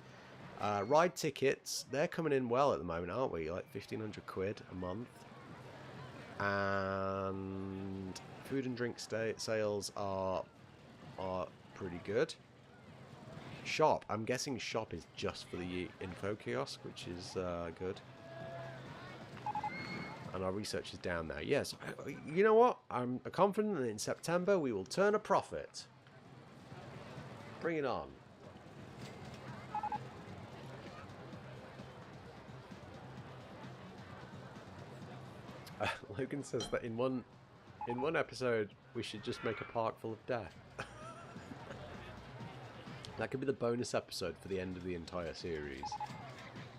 Ride tickets, they're coming in well at the moment, aren't we? Like 1,500 quid a month. And food and drink sales are pretty good. Shop, I'm guessing shop is just for the info kiosk, which is good. And our research is down there. Yes, you know what? I'm confident that in September we will turn a profit. Bring it on. Logan says that in one episode we should just make a park full of death. That could be the bonus episode for the end of the entire series.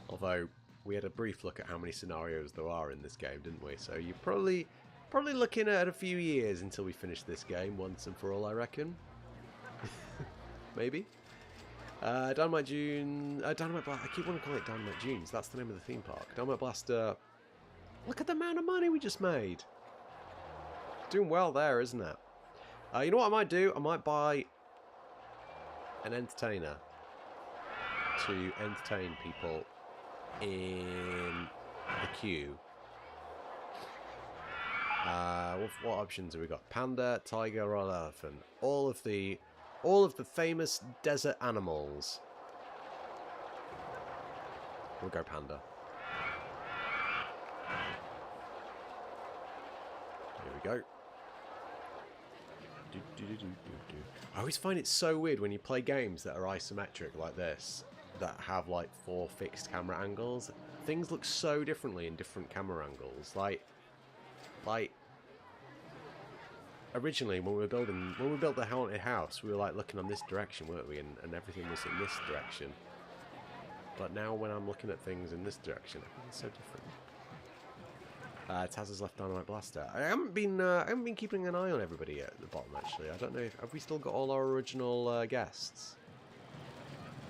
Although we had a brief look at how many scenarios there are in this game, didn't we? So you're probably looking at a few years until we finish this game once and for all, I reckon. Maybe. Dynamite Dune. Dynamite Blast. I keep wanting to call it Dynamite Dunes. That's the name of the theme park. Dynamite Blaster. Look at the amount of money we just made. Doing well there, isn't it? You know what I might do? I might buy an entertainer to entertain people in the queue. What options have we got? Panda, tiger, or elephant. All of the famous desert animals. We'll go panda. Here we go. I always find it so weird when you play games that are isometric like this, that have like 4 fixed camera angles. Things look so differently in different camera angles. Like originally when we built the haunted house, we were like looking on this direction, weren't we? And everything was in this direction. But now when I'm looking at things in this direction, I think it's so different. Taz has left Dynamite Blaster. I haven't been keeping an eye on everybody at the bottom, actually. I don't know have we still got all our original guests?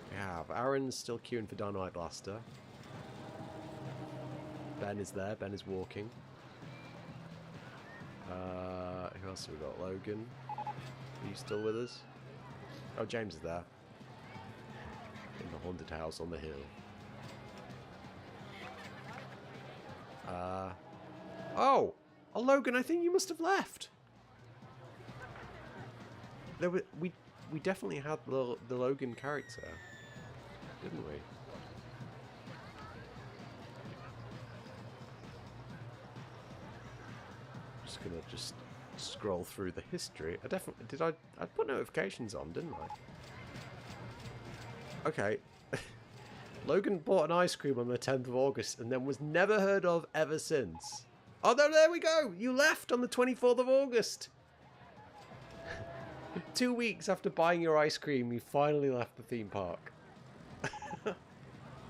We have. Aaron's still queuing for Dynamite Blaster. Ben is there. Ben is walking. Who else have we got? Logan. Are you still with us? Oh, James is there. In the haunted house on the hill. Oh, Logan, I think you must have left. We definitely had the Logan character, didn't we? Just gonna scroll through the history. I put notifications on, didn't I? Okay. Logan bought an ice cream on the 10th of August and then was never heard of ever since. Oh, no, there we go. You left on the 24th of August. 2 weeks after buying your ice cream, you finally left the theme park.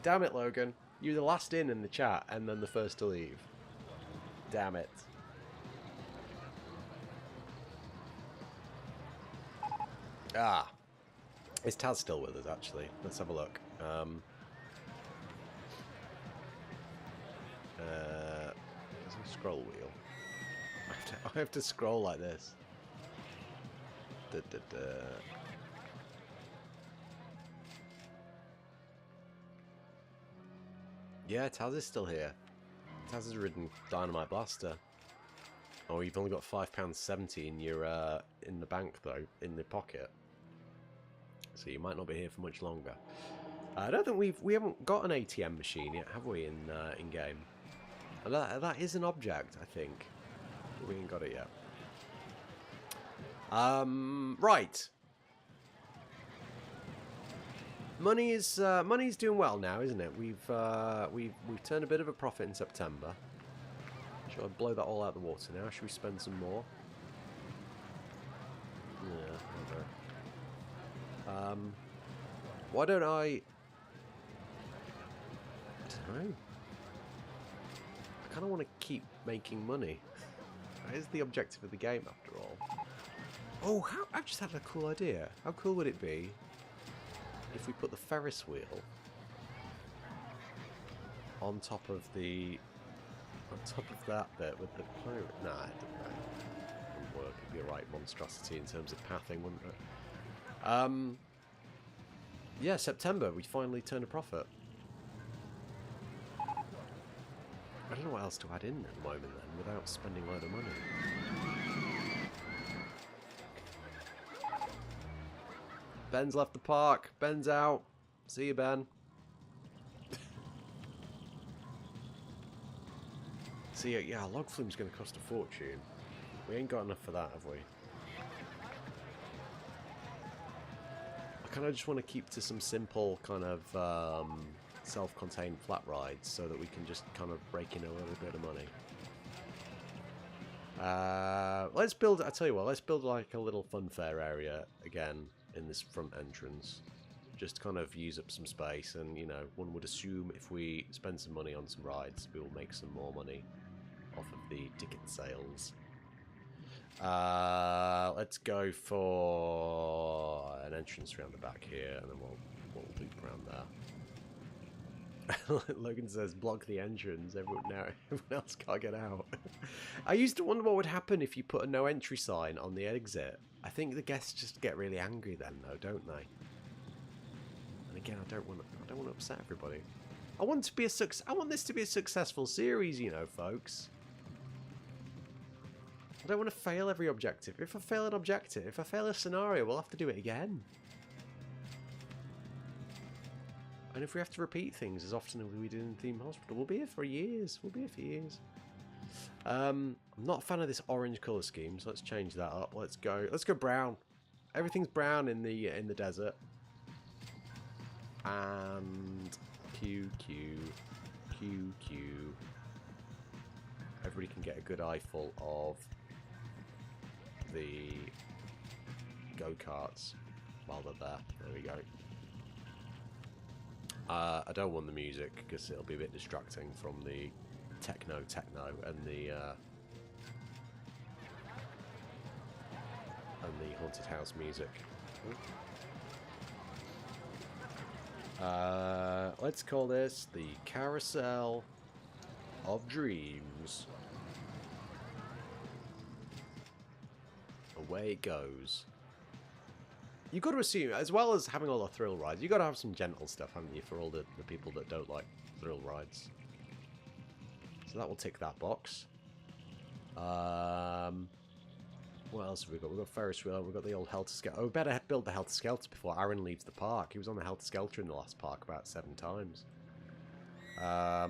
Damn it, Logan. You're the last in the chat and then the first to leave. Damn it. Ah. Is Taz still with us, actually? Let's have a look. There's a scroll wheel. I have to scroll like this. Yeah, Taz is still here. Taz has ridden Dynamite Blaster. Oh, you've only got £5.70 in your in the bank though, in the pocket. So you might not be here for much longer. I don't think we haven't got an ATM machine yet, have we? In game. That is an object, I think. But we ain't got it yet. Right. Money's doing well now, isn't it? We've turned a bit of a profit in September. Should I blow that all out of the water now? Should we spend some more? Yeah, okay. Why don't I don't know. I kind of want to keep making money. That is the objective of the game, after all. Oh, I've just had a cool idea. How cool would it be if we put the Ferris wheel on top of that bit with the pirate? Nah, it wouldn't work. It'd be a right monstrosity in terms of pathing, wouldn't it? Yeah, September, we finally turned a profit. I don't know what else to add in at the moment then, without spending a load of money. Ben's left the park. Ben's out. See you, Ben. See, yeah, log flume's going to cost a fortune. We ain't got enough for that, have we? I kind of just want to keep to some simple kind of self-contained flat rides so that we can just kind of rake in a little bit of money. Let's build, I tell you what, let's build like a little funfair area again in this front entrance. Just kind of use up some space, and you know, one would assume if we spend some money on some rides, we will make some more money off of the ticket sales. Let's go for an entrance around the back here, and then we'll loop around there. Logan says, block the entrance, everyone else can't get out. I used to wonder what would happen if you put a no entry sign on the exit. I think the guests just get really angry then, though, don't they? And again, I don't want to upset everybody. I want this to be a successful series, you know, folks. I don't want to fail every objective. If I fail an objective, if I fail a scenario, we'll have to do it again. And if we have to repeat things as often as we did in Theme Hospital, we'll be here for years. We'll be here for years. I'm not a fan of this orange colour scheme, so let's change that up. Let's go brown. Everything's brown in the desert. And QQ. Everybody can get a good eyeful of the go-karts while they're there. There we go. I don't want the music because it'll be a bit distracting from the techno and the haunted house music. Let's call this the Carousel of Dreams. Away it goes. You've got to assume, as well as having all the thrill rides, you've got to have some gentle stuff, haven't you, for all the people that don't like thrill rides. So that will tick that box. What else have we got? We've got Ferris wheel, we've got the old Helter Skelter. Oh, we better build the Helter Skelter before Aaron leaves the park. He was on the Helter Skelter in the last park about 7 times. I'll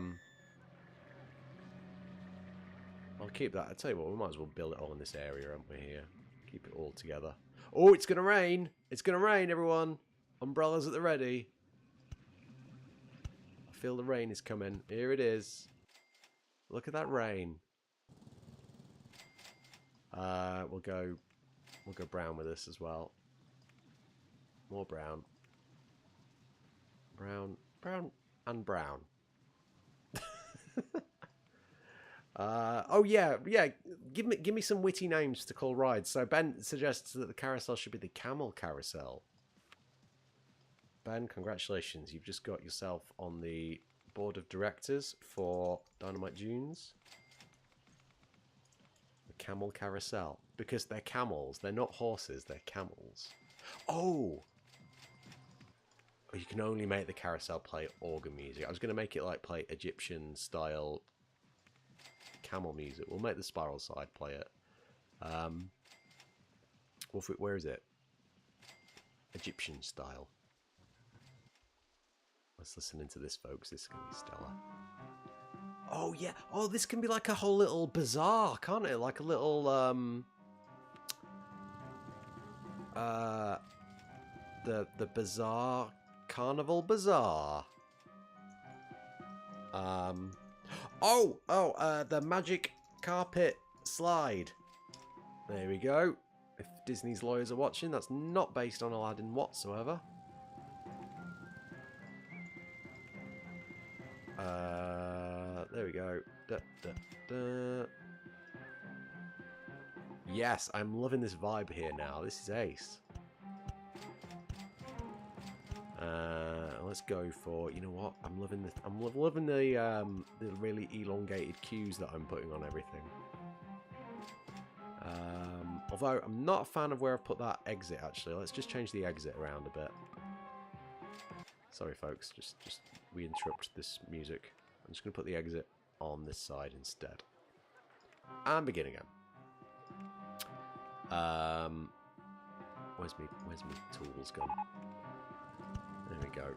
keep that. I tell you what, we might as well build it all in this area, aren't we, here? Keep it all together. Oh, it's going to rain. It's going to rain, everyone. Umbrellas at the ready. I feel the rain is coming. Here it is. Look at that rain. We'll go brown with this as well. More brown. Brown and brown. Oh yeah. Give me some witty names to call rides. So Ben suggests that the carousel should be the Camel Carousel. Ben, congratulations! You've just got yourself on the board of directors for Dynamite Dunes. The Camel Carousel. because they're camels. They're not horses, they're camels. Oh! You can only make the carousel play organ music. I was going to make it like play Egyptian style camel music. We'll make the spiral side play it. Where is it? Egyptian style. Let's listen into this, folks. This is going to be stellar. Oh, yeah. Oh, this can be like a whole little bazaar, can't it? Like a little, the bazaar, carnival bazaar. The magic carpet slide. There we go. If Disney's lawyers are watching, that's not based on Aladdin whatsoever. There we go. Da, da, da. Yes, I'm loving this vibe here now. This is ace. Let's go for, you know what? I'm loving the really elongated queues that I'm putting on everything. Although I'm not a fan of where I've put that exit. Actually, let's just change the exit around a bit. Sorry, folks. Just we interrupt this music. I'm just going to put the exit on this side instead. And begin again. Where's me tools gone? There we go.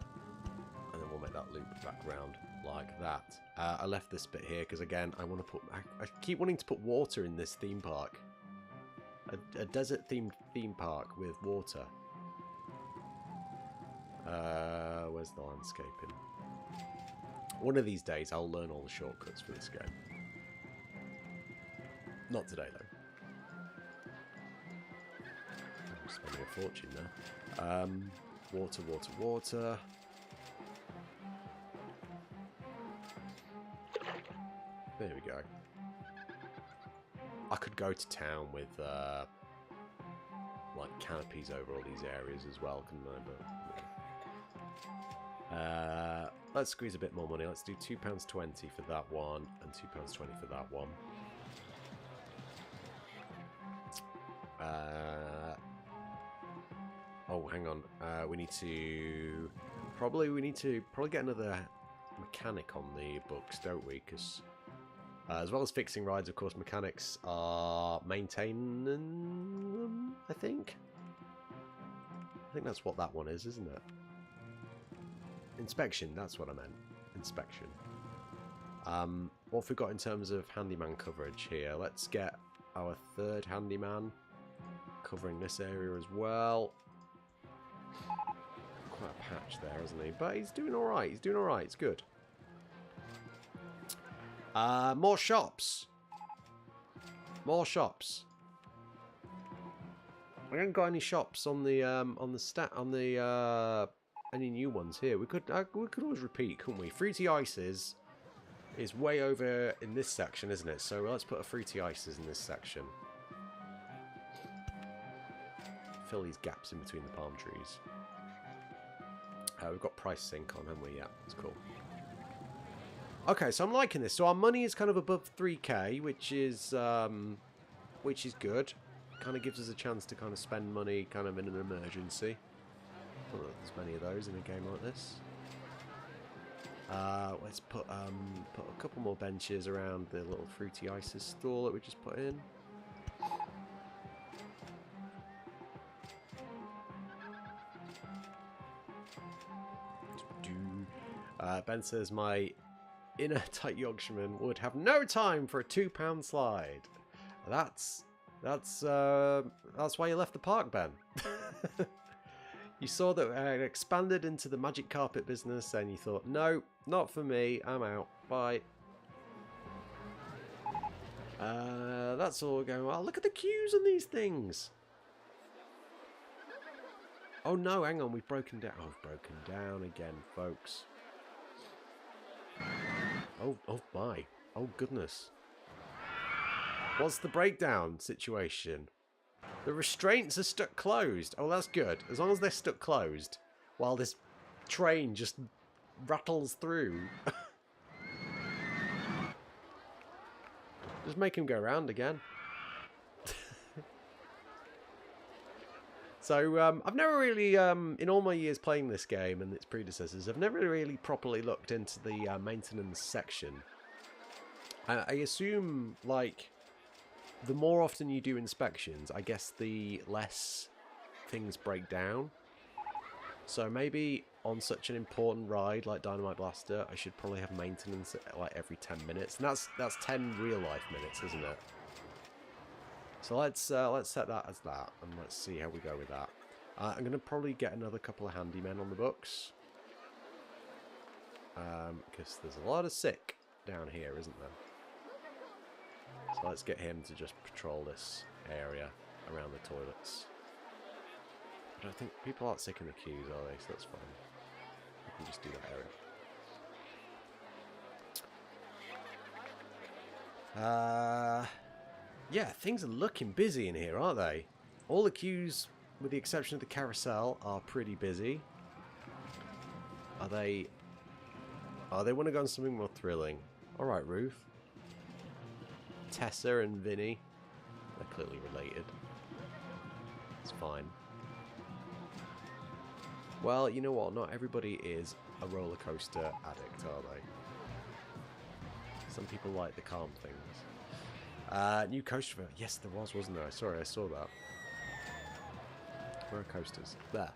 And then we'll make that loop back round like that. I left this bit here because, again, I want to put... I keep wanting to put water in this theme park. A desert-themed theme park with water. Where's the landscaping? One of these days, I'll learn all the shortcuts for this game. Not today, though. I'm spending a fortune there. Water, water, water. There we go. I could go to town with, like, canopies over all these areas as well, couldn't I? But, let's squeeze a bit more money. Let's do £2.20 for that one and £2.20 for that one. Oh, hang on. We need to probably get another mechanic on the books, don't we? Because as well as fixing rides, of course, mechanics are maintaining them. I think that's what that one is, isn't it? Inspection, that's what I meant. Inspection. What have we got in terms of handyman coverage here? Let's get our third handyman covering this area as well. Quite a patch there, isn't he? But he's doing alright. He's doing alright. It's good. More shops. More shops. I haven't got any shops on the any new ones here. We could always repeat, couldn't we? Fruity Ices is way over in this section, isn't it? So let's put a Fruity Ices in this section. Fill these gaps in between the palm trees. We've got price sync on, haven't we? Yeah, that's cool. Okay, so I'm liking this. So our money is kind of above 3k, which is good. Kind of gives us a chance to kind of spend money kind of in an emergency. Not that there's many of those in a game like this. Let's put a couple more benches around the little Fruity Ices stall that we just put in. Ben says my inner tight Yorkshireman would have no time for a £2 slide. That's why you left the park, Ben. You saw that I expanded into the magic carpet business and you thought, no, not for me, I'm out, bye. That's all going well. Look at the queues on these things. Oh no, hang on, we've broken down. Oh, we've broken down again, folks. Oh my. Oh goodness. What's the breakdown situation? The restraints are stuck closed. Oh, that's good. As long as they're stuck closed while this train just rattles through. Just make him go round again. So I've never really, in all my years playing this game and its predecessors, I've never really properly looked into the maintenance section. I assume, like, the more often you do inspections, I guess the less things break down. So maybe on such an important ride like Dynamite Blaster, I should probably have maintenance like every 10 minutes. And that's 10 real life minutes, isn't it? So let's set that as that, and let's see how we go with that. I'm going to probably get another couple of handymen on the books. Because there's a lot of sick down here, isn't there? So let's get him to just patrol this area around the toilets. I don't think people aren't sick in the queues, are they? So that's fine. We can just do that area. Yeah, things are looking busy in here, aren't they? All the queues, with the exception of the carousel, are pretty busy. Are they... Oh, they want to go on something more thrilling. Alright, Ruth. Tessa and Vinny. They're clearly related. It's fine. Well, you know what? Not everybody is a roller coaster addict, are they? Some people like the calm things. New coaster. Yes, there was, wasn't there? Sorry, I saw that. Where are coasters? There.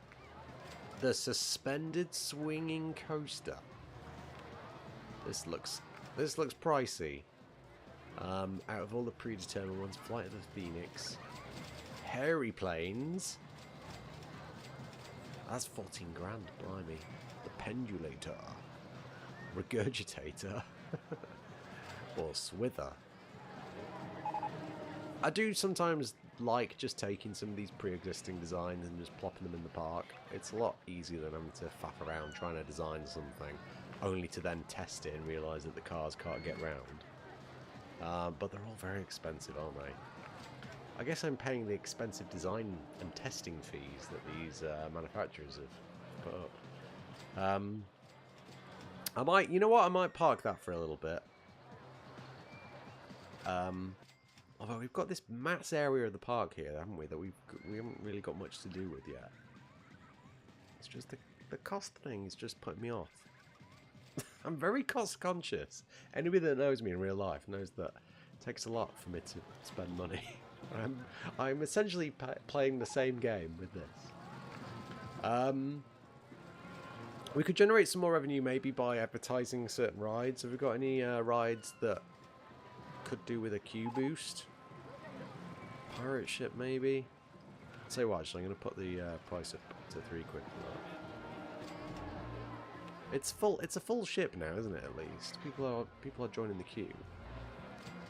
The suspended swinging coaster. This looks pricey. Out of all the predetermined ones, Flight of the Phoenix, Hairy Planes. That's 14 grand, blimey. The Pendulator, Regurgitator, or Swither. I do sometimes like just taking some of these pre-existing designs and just plopping them in the park. It's a lot easier than having to faff around trying to design something, only to then test it and realise that the cars can't get round. But they're all very expensive, aren't they? I guess I'm paying the expensive design and testing fees that these manufacturers have put up. I might, you know what? I might park that for a little bit. Although we've got this mass area of the park here, haven't we? That we haven't really got much to do with yet. It's just the cost thing is just putting me off. I'm very cost conscious. Anybody that knows me in real life knows that it takes a lot for me to spend money. I'm essentially playing the same game with this. We could generate some more revenue maybe by advertising certain rides. Have we got any rides that could do with a queue boost? Pirate ship maybe? I'll tell you what, actually, I'm going to put the price up to £3 for that. It's full. It's a full ship now, isn't it? At least people are joining the queue.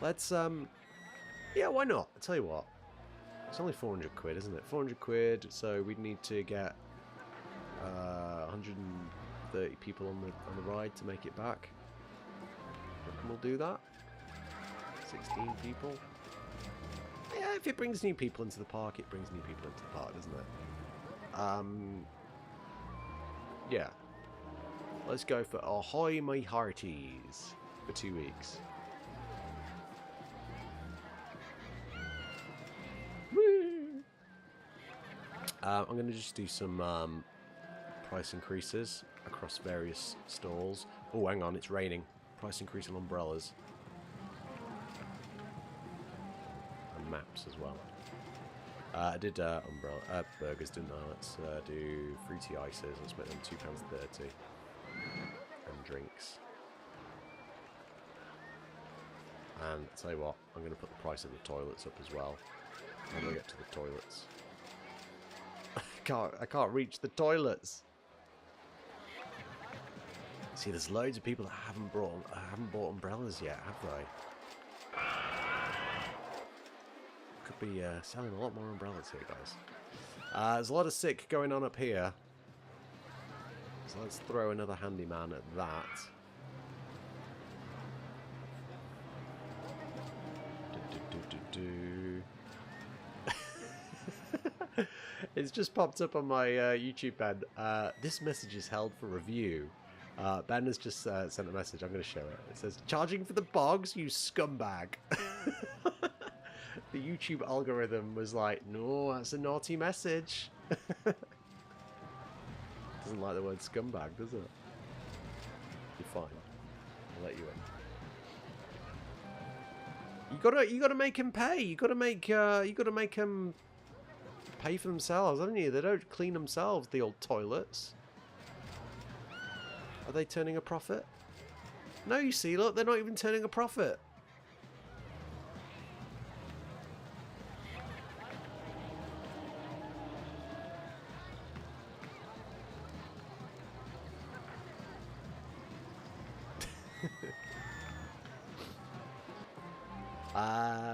Let's yeah, why not? I'll tell you what. It's only 400 quid, isn't it? 400 quid. So we'd need to get 130 people on the ride to make it back. And we'll do that. 16 people. Yeah, if it brings new people into the park, it brings new people into the park, doesn't it? Yeah. Let's go for Ahoy My Hearties for 2 weeks. Woo! I'm going to just do some price increases across various stalls. Oh, hang on, it's raining. Price increase on umbrellas. And maps as well. I did burgers, didn't I? Let's do fruity ices. Let's make them £2.30. And drinks. And I'll tell you what, I'm going to put the price of the toilets up as well. How do I get to the toilets? I can't reach the toilets. See, there's loads of people that haven't bought umbrellas yet, have they? Could be selling a lot more umbrellas here, guys. There's a lot of sick going on up here. So let's throw another handyman at that. It's just popped up on my YouTube, Ben. This message is held for review. Ben has just sent a message. I'm going to show it. It says, "Charging for the bogs, you scumbag." The YouTube algorithm was like, no, that's a naughty message. Doesn't like the word scumbag, does it? You're fine. I'll let you in. You gotta make him pay. You gotta make him pay for themselves, haven't you? They don't clean themselves, the old toilets. Are they turning a profit? No, you see, look, they're not even turning a profit.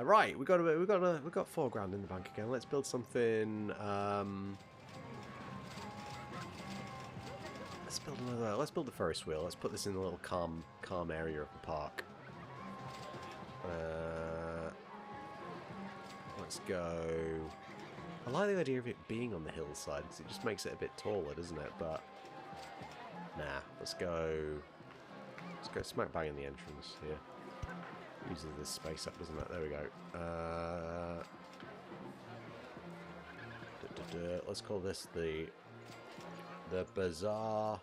Right, we got £4 in the bank again. Let's build something. Let's build a Ferris wheel. Let's put this in a little calm area of the park. Let's go. I like the idea of it being on the hillside because it just makes it a bit taller, doesn't it? But nah, let's go smack bang in the entrance here. Uses this space up, doesn't it? There we go. Let's call this the Bazaar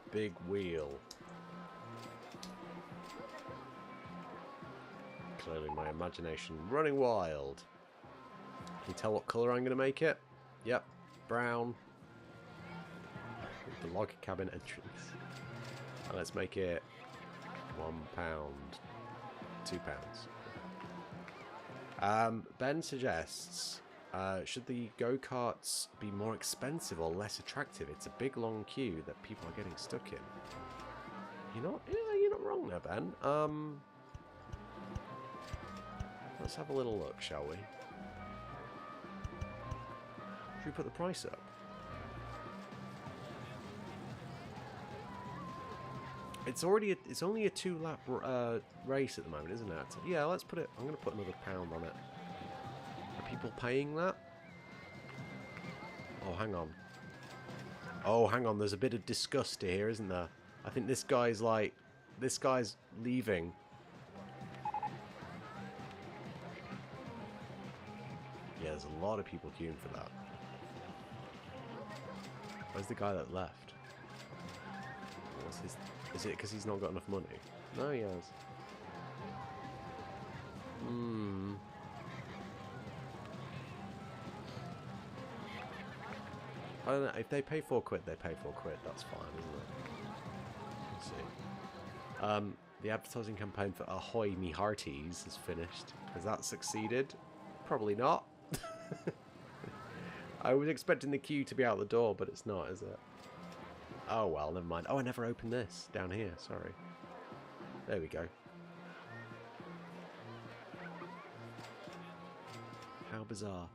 Big Wheel. Clearly my imagination running wild. Can you tell what colour I'm going to make it? Yep, brown. The log cabin entrance. And let's make it £1. £2. Ben suggests, should the go-karts be more expensive or less attractive? It's a big long queue that people are getting stuck in. You're not wrong there, Ben. Let's have a little look, shall we? Should we put the price up? It's only a 2-lap race at the moment, isn't it? Yeah, let's put it. I'm going to put another £1 on it. Are people paying that? Oh, hang on. Oh, hang on. There's a bit of disgust here, isn't there? I think this guy's leaving. Yeah, there's a lot of people queuing for that. Where's the guy that left? What's his... Is it because he's not got enough money? No, he has. I don't know. If they pay £4, they pay £4. That's fine, isn't it? Let's see. The advertising campaign for Ahoy Me Hearties is finished. Has that succeeded? Probably not. I was expecting the queue to be out the door, but it's not, is it? Oh, well, never mind. Oh, I never opened this down here. Sorry. There we go. How bizarre.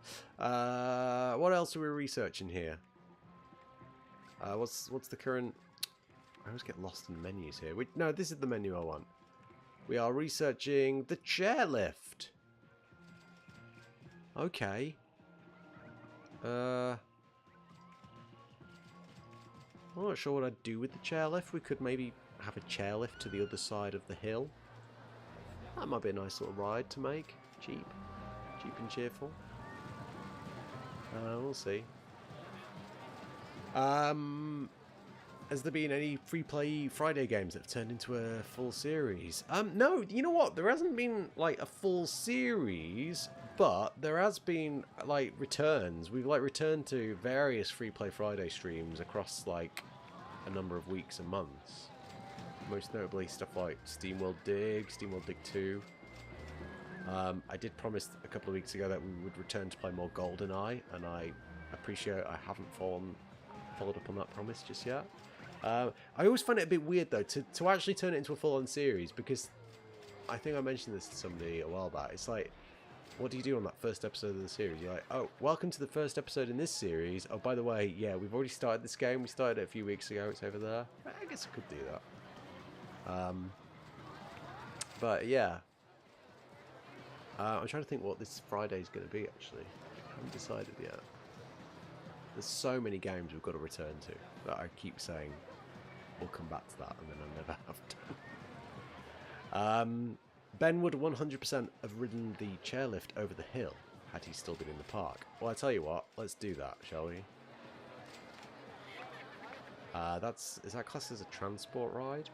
What else are we researching here? What's the current... I always get lost in the menus here. No, this is the menu I want. We are researching the chairlift. Okay. I'm not sure what I'd do with the chairlift. We could maybe have a chairlift to the other side of the hill. That might be a nice little ride to make. Cheap and cheerful. We'll see. Has there been any free play Friday games that have turned into a full series? No, you know what? There hasn't been like a full series, but there has been like returns. We've like returned to various free play Friday streams across like a number of weeks and months. Most notably stuff like SteamWorld Dig 2. I did promise a couple of weeks ago that we would return to play more GoldenEye, and I appreciate I haven't followed up on that promise just yet. I always find it a bit weird though to actually turn it into a full-on series, because I think I mentioned this to somebody a while back. It's like, what do you do on that first episode of the series? You're like, oh, welcome to the first episode in this series. Oh, by the way, yeah, we've already started this game. We started it a few weeks ago. It's over there. I guess I could do that. But yeah. I'm trying to think what this Friday is going to be, actually. I haven't decided yet. There's so many games we've got to return to that I keep saying we'll come back to that, and then I never have to. Ben would 100% have ridden the chairlift over the hill had he still been in the park. Well, I tell you what, let's do that, shall we? Is that classed as a transport ride?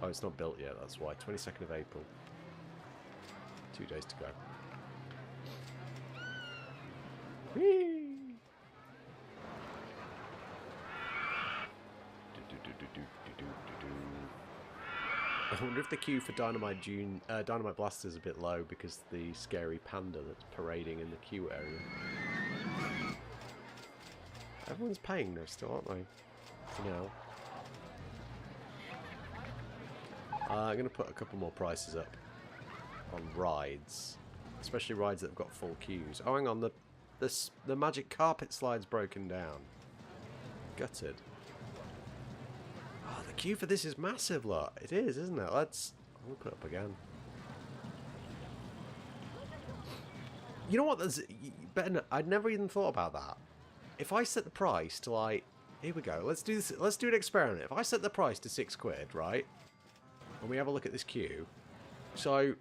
Oh, it's not built yet, that's why. 22nd of April. 2 days to go. Whee! I wonder if the queue for Dynamite Blaster is a bit low because the scary panda that's parading in the queue area. Everyone's paying though still, aren't they? For now. I'm going to put a couple more prices up on rides. Especially rides that have got full queues. Oh, hang on. The magic carpet slide's broken down. Gutted. Oh, the queue for this is massive, look. It is, isn't it? We'll put it up again. You know what? I'd never even thought about that. If I set the price to like... Here we go. Let's do this. Let's do an experiment. If I set the price to £6, right? And we have a look at this queue. So...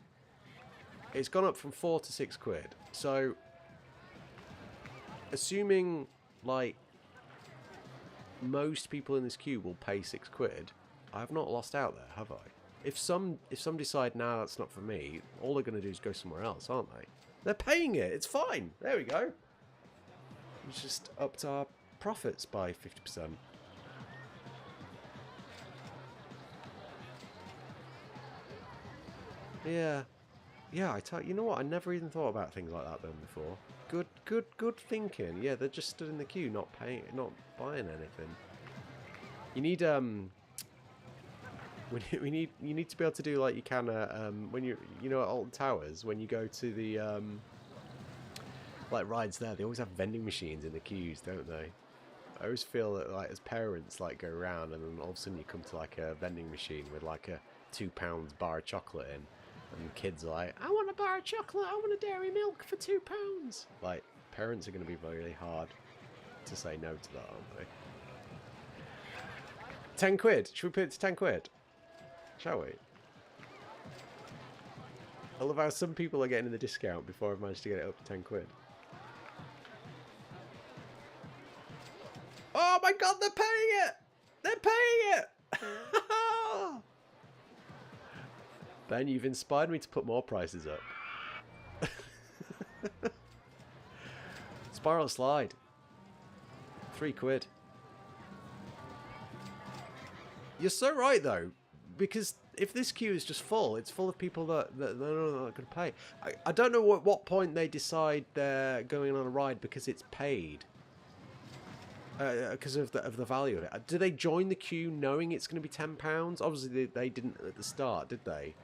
It's gone up from £4 to £6. So... Assuming, like... most people in this queue will pay £6, I have not lost out there, have I? If some decide, nah, that's not for me, all they're going to do is go somewhere else, aren't they? They're paying it. It's fine. There we go. We just upped our profits by 50%. Yeah. Yeah, you know what? I never even thought about things like that then before. Good thinking. Yeah, they're just stood in the queue, not buying anything. You need you need to be able to do like you can when you know at Alton Towers when you go to the like rides there, they always have vending machines in the queues, don't they? I always feel that like as parents like go around and then all of a sudden you come to like a vending machine with like a £2 bar of chocolate in. And the kids are like, I want a bar of chocolate, I want a dairy milk for £2. Like, parents are going to be very hard to say no to that, aren't they? £10. Should we put it to £10? Shall we? I love how some people are getting the discount before I've managed to get it up to £10. Oh my god, they're paying it! They're paying it! Ben, you've inspired me to put more prices up. Spiral slide. £3. You're so right, though. Because if this queue is just full, it's full of people that they're not going to pay. I don't know at what point they decide they're going on a ride because it's paid. Because of the value of it. Do they join the queue knowing it's going to be £10? Obviously, they didn't at the start, did they?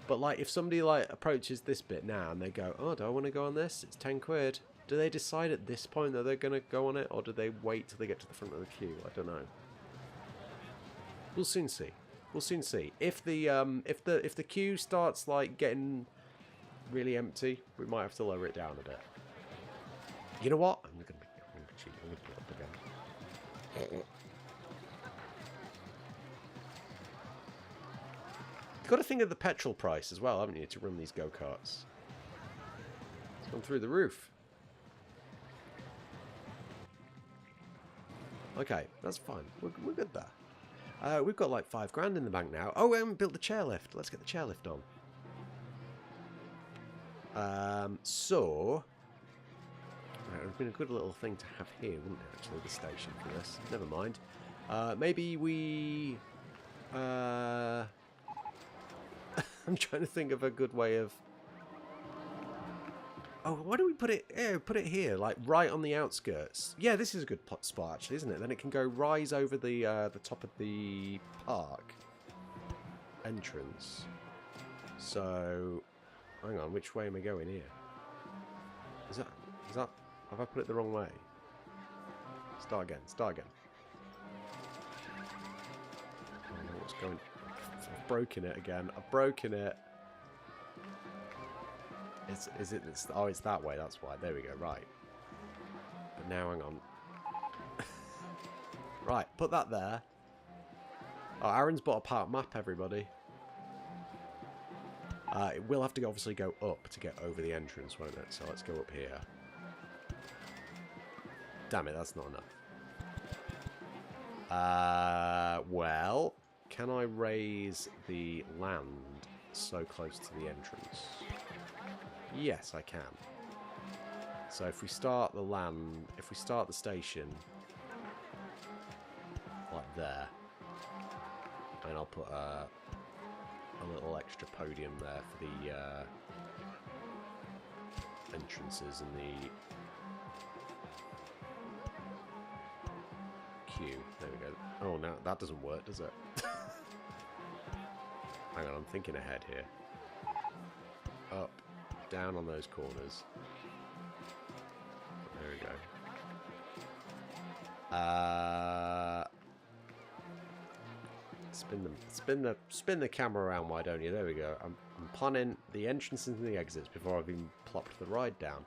But like, if somebody like approaches this bit now and they go, "Oh, do I want to go on this? It's £10." Do they decide at this point that they're going to go on it, or do they wait till they get to the front of the queue? I don't know. We'll soon see. We'll soon see. If the queue starts like getting really empty, we might have to lower it down a bit. You know what? I'm going to cheat. I'm going to put it up again. You've got to think of the petrol price as well, haven't you, to run these go-karts? It's gone through the roof. Okay, that's fine. We're good there. We've got like £5 in the bank now. Oh, we haven't built the chairlift. Let's get the chairlift on. So... Right, it would have been a good little thing to have here, wouldn't it, actually, the station for this. Never mind. Maybe we... I'm trying to think of a good way of... Oh, why do we put it... Yeah, put it here, like right on the outskirts. Yeah, this is a good spot, actually, isn't it? Then it can go rise over the top of the park entrance. So, hang on, which way am I going here? Is that... Have I put it the wrong way? Start again. Oh no, what's going... I've broken it again. I've broken it. Oh, it's that way. That's why. There we go. Right. But now, hang on. Right, put that there. Oh, Aaron's bought a park map, everybody. It will have to obviously go up to get over the entrance, won't it? So let's go up here. Damn it, that's not enough. Well, can I raise the land so close to the entrance? Yes, I can. So if we start the land, if we start the station like there, and I'll put a little extra podium there for the entrances and the queue. There we go. Oh, no, that doesn't work, does it? Hang on, I'm thinking ahead here. Up, down on those corners. There we go. Spin the camera around, why don't you? There we go. I'm planning the entrances and the exits before I've even plopped the ride down.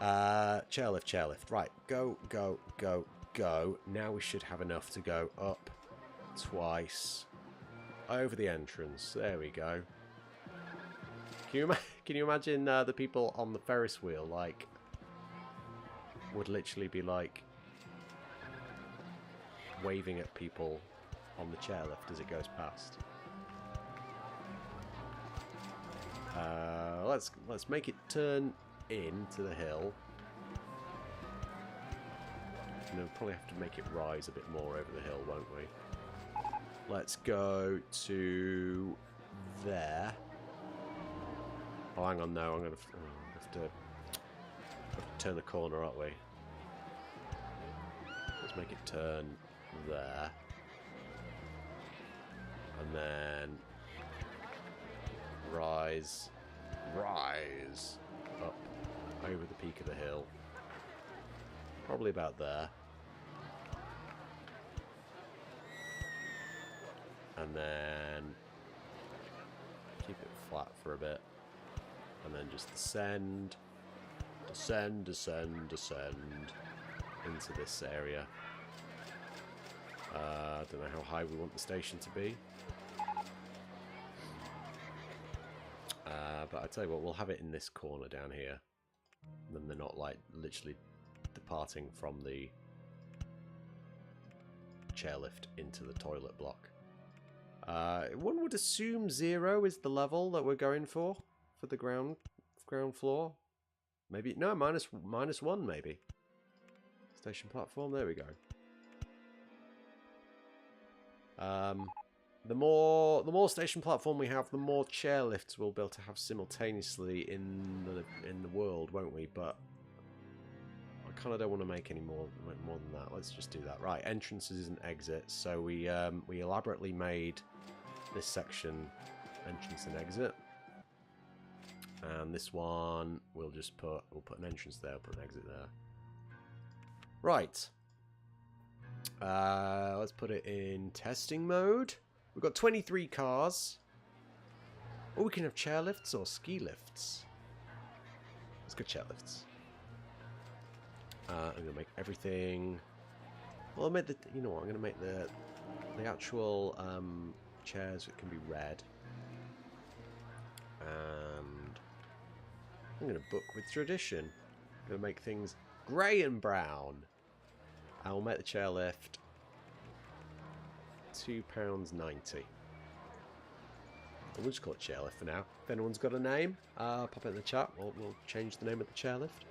Chairlift, chairlift. Right, go, go, go, go. Now we should have enough to go up twice over the entrance. There we go. Can you imagine the people on the Ferris wheel, like, would literally be like waving at people on the chairlift as it goes past. Let's make it turn into the hill. And we'll probably have to make it rise a bit more over the hill, won't we? Let's go to there. Oh, hang on, no, I'm gonna have to turn the corner, aren't we? Let's make it turn there. And then rise up over the peak of the hill. Probably about there. And then keep it flat for a bit. And then just descend, descend, descend, descend into this area. I don't know how high we want the station to be. But I tell you what, we'll have it in this corner down here. Then they're not like literally departing from the chairlift into the toilet block. One would assume 0 is the level that we're going for the ground floor. Maybe no, minus 1 maybe. Station platform. There we go. The more station platform we have, the more chairlifts we'll be able to have simultaneously in the world, won't we? But I kind of don't want to make any more than that. Let's just do that. Right, entrances and exits. So we elaborately made this section entrance and exit, and this one we'll put an entrance there, put an exit there. Right. Let's put it in testing mode. We've got 23 cars. Or we can have chairlifts or ski lifts. Let's go chairlifts. I'm going to make everything... Well, I'm going to make the actual chairs that can be red. And I'm going to book with tradition. I'm going to make things grey and brown. I will make the chairlift £2.90. We'll just call it chairlift for now. If anyone's got a name, pop it in the chat. We'll change the name of the chairlift.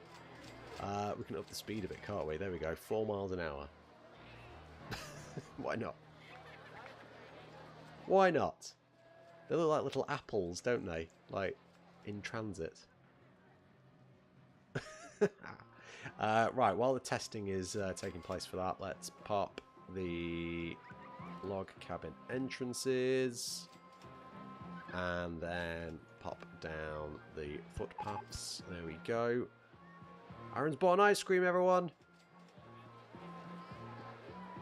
We can up the speed a bit, can't we? There we go, 4 miles an hour. Why not? Why not? They look like little apples, don't they? Like, in transit. Right, while the testing is taking place for that, let's pop the log cabin entrances and then pop down the footpaths. There we go. Aaron's bought an ice cream, everyone.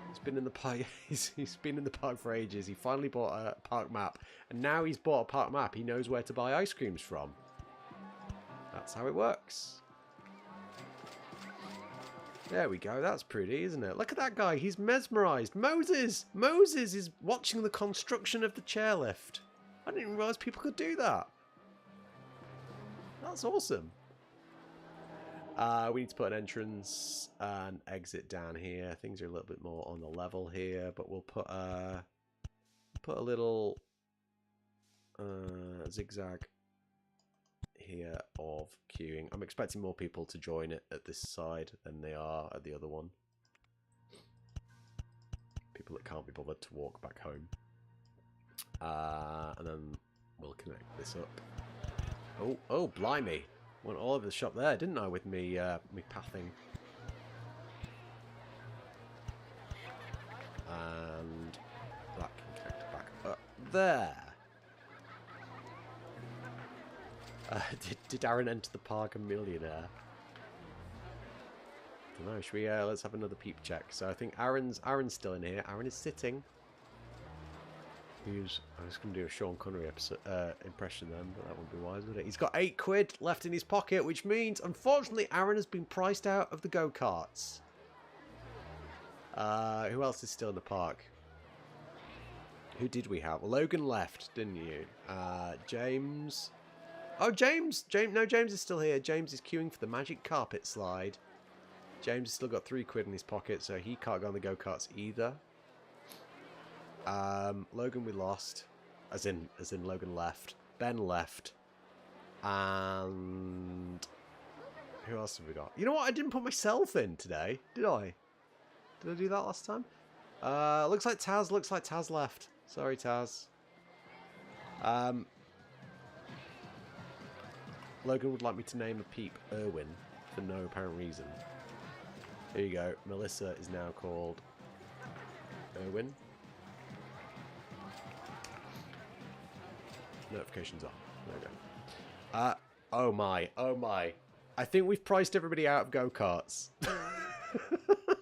He's been in the park. He's been in the park for ages. He finally bought a park map, and now he's bought a park map. He knows where to buy ice creams from. That's how it works. There we go. That's pretty, isn't it? Look at that guy. He's mesmerised. Moses! Moses is watching the construction of the chairlift. I didn't even realise people could do that. That's awesome. We need to put an entrance and exit down here. Things are a little bit more on the level here, but we'll put a little zigzag here of queuing. I'm expecting more people to join it at this side than they are at the other one. People that can't be bothered to walk back home. And then we'll connect this up. Oh, blimey. Went all over the shop there, didn't I, with me pathing. And that can connect back up there. Did Aaron enter the park a millionaire? I don't know. Should we let's have another peep check. So I think Aaron's still in here. Aaron is sitting. I was going to do a Sean Connery impression then, but that wouldn't be wise, would it? He's got £8 left in his pocket, which means, unfortunately, Aaron has been priced out of the go-karts. Who else is still in the park? Who did we have? Well, Logan left, didn't you? James. Oh, James! No, James is still here. James is queuing for the magic carpet slide. James has still got £3 in his pocket, so he can't go on the go-karts either. Logan we lost, as in Logan left. Ben left, and who else have we got? You know what? I didn't put myself in today, did I? Did I do that last time? Looks like Taz left. Sorry, Taz. Logan would like me to name a peep Erwin for no apparent reason. Here you go. Melissa is now called Erwin. Notifications on. There we go. Oh my. I think we've priced everybody out of go-karts.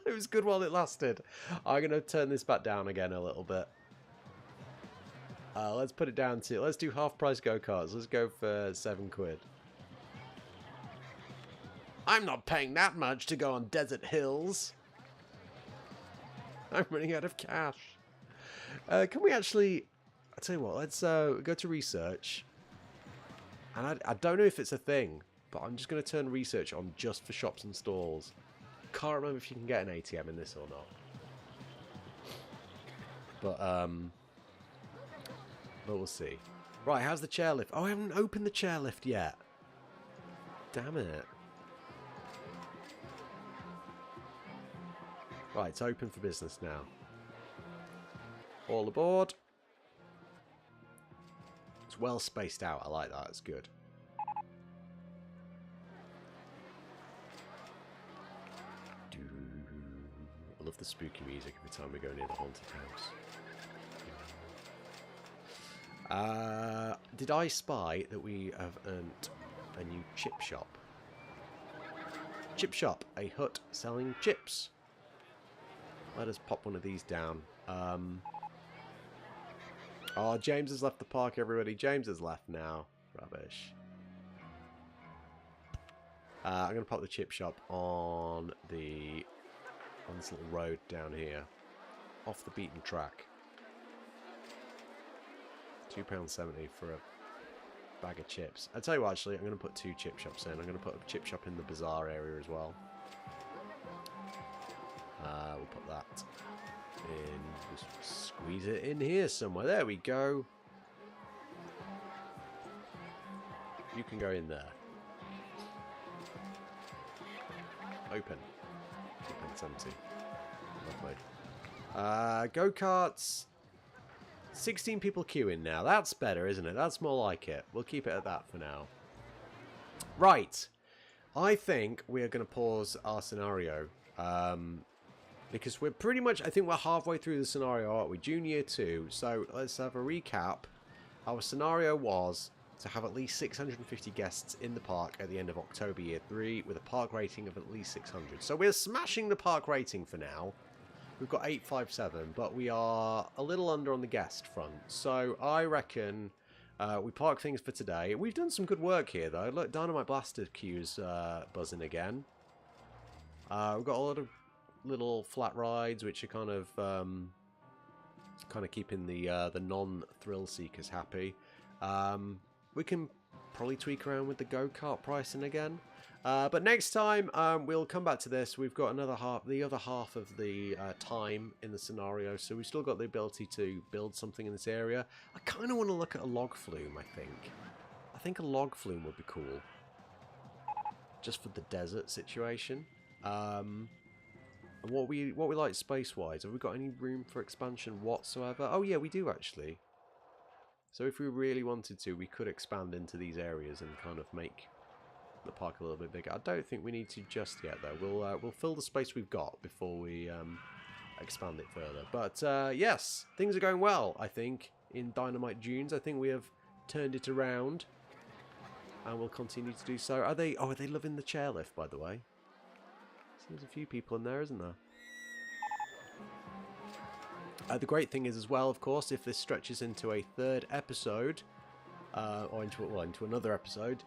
It was good while it lasted. I'm going to turn this back down again a little bit. Let's put it down to... Let's do half-price go-karts. Let's go for £7. I'm not paying that much to go on desert hills. I'm running out of cash. Can we actually... I'll tell you what, let's go to research. And I don't know if it's a thing, but I'm just going to turn research on just for shops and stalls. Can't remember if you can get an ATM in this or not. But we'll see. Right, how's the chairlift? Oh, I haven't opened the chairlift yet. Damn it. Right, it's open for business now. All aboard. It's well spaced out. I like that. It's good. I love the spooky music every time we go near the haunted house. Did I spy that we have earned a new chip shop? Chip shop, a hut selling chips. Let us pop one of these down. Oh, James has left the park, everybody. James has left now. Rubbish. I'm going to pop the chip shop on this little road down here. Off the beaten track. £2.70 for a bag of chips. I'll tell you what, actually, I'm going to put 2 chip shops in. I'm going to put a chip shop in the bazaar area as well. We'll put that in. Just squeeze it in here somewhere. There we go. You can go in there. Open. £2.70. Lovely. Go-karts. 16 people queuing now. That's better, isn't it? That's more like it. We'll keep it at that for now. Right. I think we're going to pause our scenario. Because we're pretty much... I think we're halfway through the scenario, aren't we? June year 2. So let's have a recap. Our scenario was to have at least 650 guests in the park at the end of October year 3 with a park rating of at least 600. So we're smashing the park rating for now. We've got 857, but we are a little under on the guest front. So I reckon we park things for today. We've done some good work here, though. Look, Dynamite Blaster queue's buzzing again. We've got a lot of little flat rides, which are kind of keeping the non-thrill seekers happy. We can probably tweak around with the go-kart pricing again. But next time, we'll come back to this. We've got the other half of the time in the scenario, so we've still got the ability to build something in this area. I kind of want to look at a log flume, I think. I think a log flume would be cool. Just for the desert situation. And what we like space-wise, have we got any room for expansion whatsoever? Oh yeah, we do actually. So if we really wanted to, we could expand into these areas and kind of make the park a little bit bigger. I don't think we need to just yet though. We'll fill the space we've got before we expand it further. But yes, things are going well, I think, in Dynamite Dunes. I think we have turned it around. And we'll continue to do so. Are they loving the chairlift, by the way? There's a few people in there, isn't there? The great thing is as well, of course, if this stretches into a third episode, or into another episode,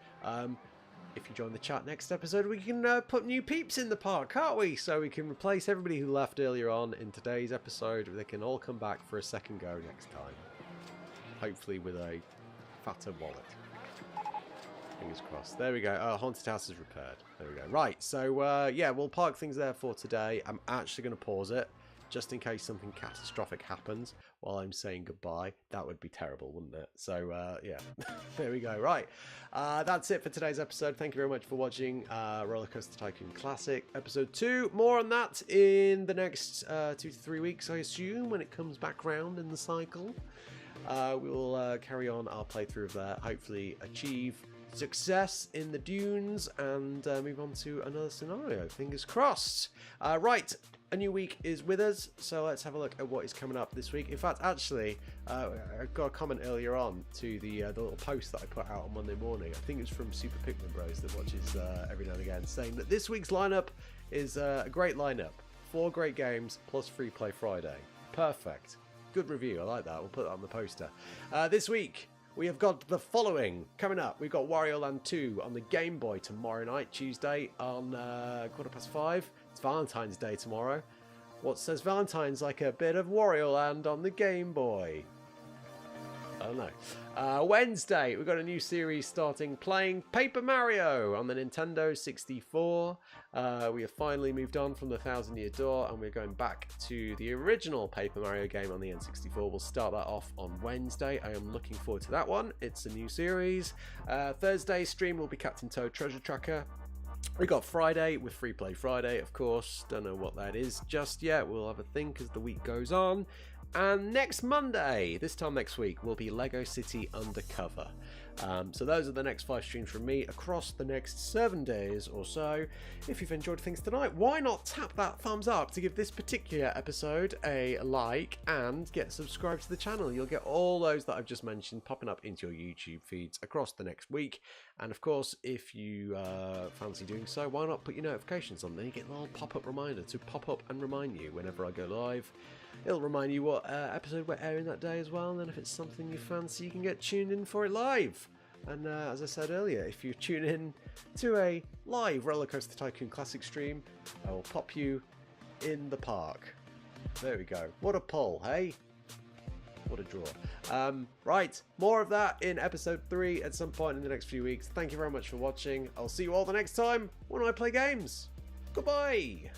if you join the chat next episode, we can put new peeps in the park, can't we? So we can replace everybody who left earlier on in today's episode. They can all come back for a second go next time. Hopefully with a fatter wallet. Fingers crossed. There we go. Haunted house is repaired. There we go. Right, so yeah, we'll park things there for today. I'm actually going to pause it, just in case something catastrophic happens while I'm saying goodbye. That would be terrible, wouldn't it? So yeah, there we go. Right, that's it for today's episode. Thank you very much for watching RollerCoaster Tycoon Classic Episode 2. More on that in the next 2 to 3 weeks, I assume, when it comes back round in the cycle. We will carry on our playthrough of that, hopefully achieve success in the dunes and move on to another scenario. Fingers crossed. Right, a new week is with us, so let's have a look at what is coming up this week. In fact, actually, I got a comment earlier on to the little post that I put out on Monday morning. I think it's from Super Pikmin Bros that watches every now and again, saying that this week's lineup is a great lineup. 4 great games plus Free Play Friday. Perfect. Good review. I like that. We'll put that on the poster. This week, we have got the following coming up. We've got Wario Land 2 on the Game Boy tomorrow night, Tuesday, on 5:15. It's Valentine's Day tomorrow. What says Valentine's like a bit of Wario Land on the Game Boy? I don't know. Wednesday, we've got a new series starting, playing Paper Mario on the Nintendo 64. We have finally moved on from the 1000-Year Door, and we're going back to the original Paper Mario game on the N64. We'll start that off on Wednesday. I am looking forward to that one. It's a new series. Thursday stream will be Captain Toad Treasure Tracker. We got Friday with Free Play Friday, of course. Don't know what that is just yet. We'll have a think as the week goes on. And next Monday, this time next week, will be Lego City Undercover. So those are the next 5 streams from me across the next 7 days or so. If you've enjoyed things tonight, why not tap that thumbs up to give this particular episode a like and get subscribed to the channel. You'll get all those that I've just mentioned popping up into your YouTube feeds across the next week. And of course, if you fancy doing so, why not put your notifications on? Then you get a little pop-up reminder to pop up and remind you whenever I go live. It'll remind you what episode we're airing that day as well, and then if it's something you fancy, you can get tuned in for it live. And as I said earlier, if you tune in to a live RollerCoaster Tycoon Classic stream, I will pop you in the park. There we go. What a pull, hey? What a draw. Right, more of that in episode 3 at some point in the next few weeks. Thank you very much for watching. I'll see you all the next time when I play games. Goodbye!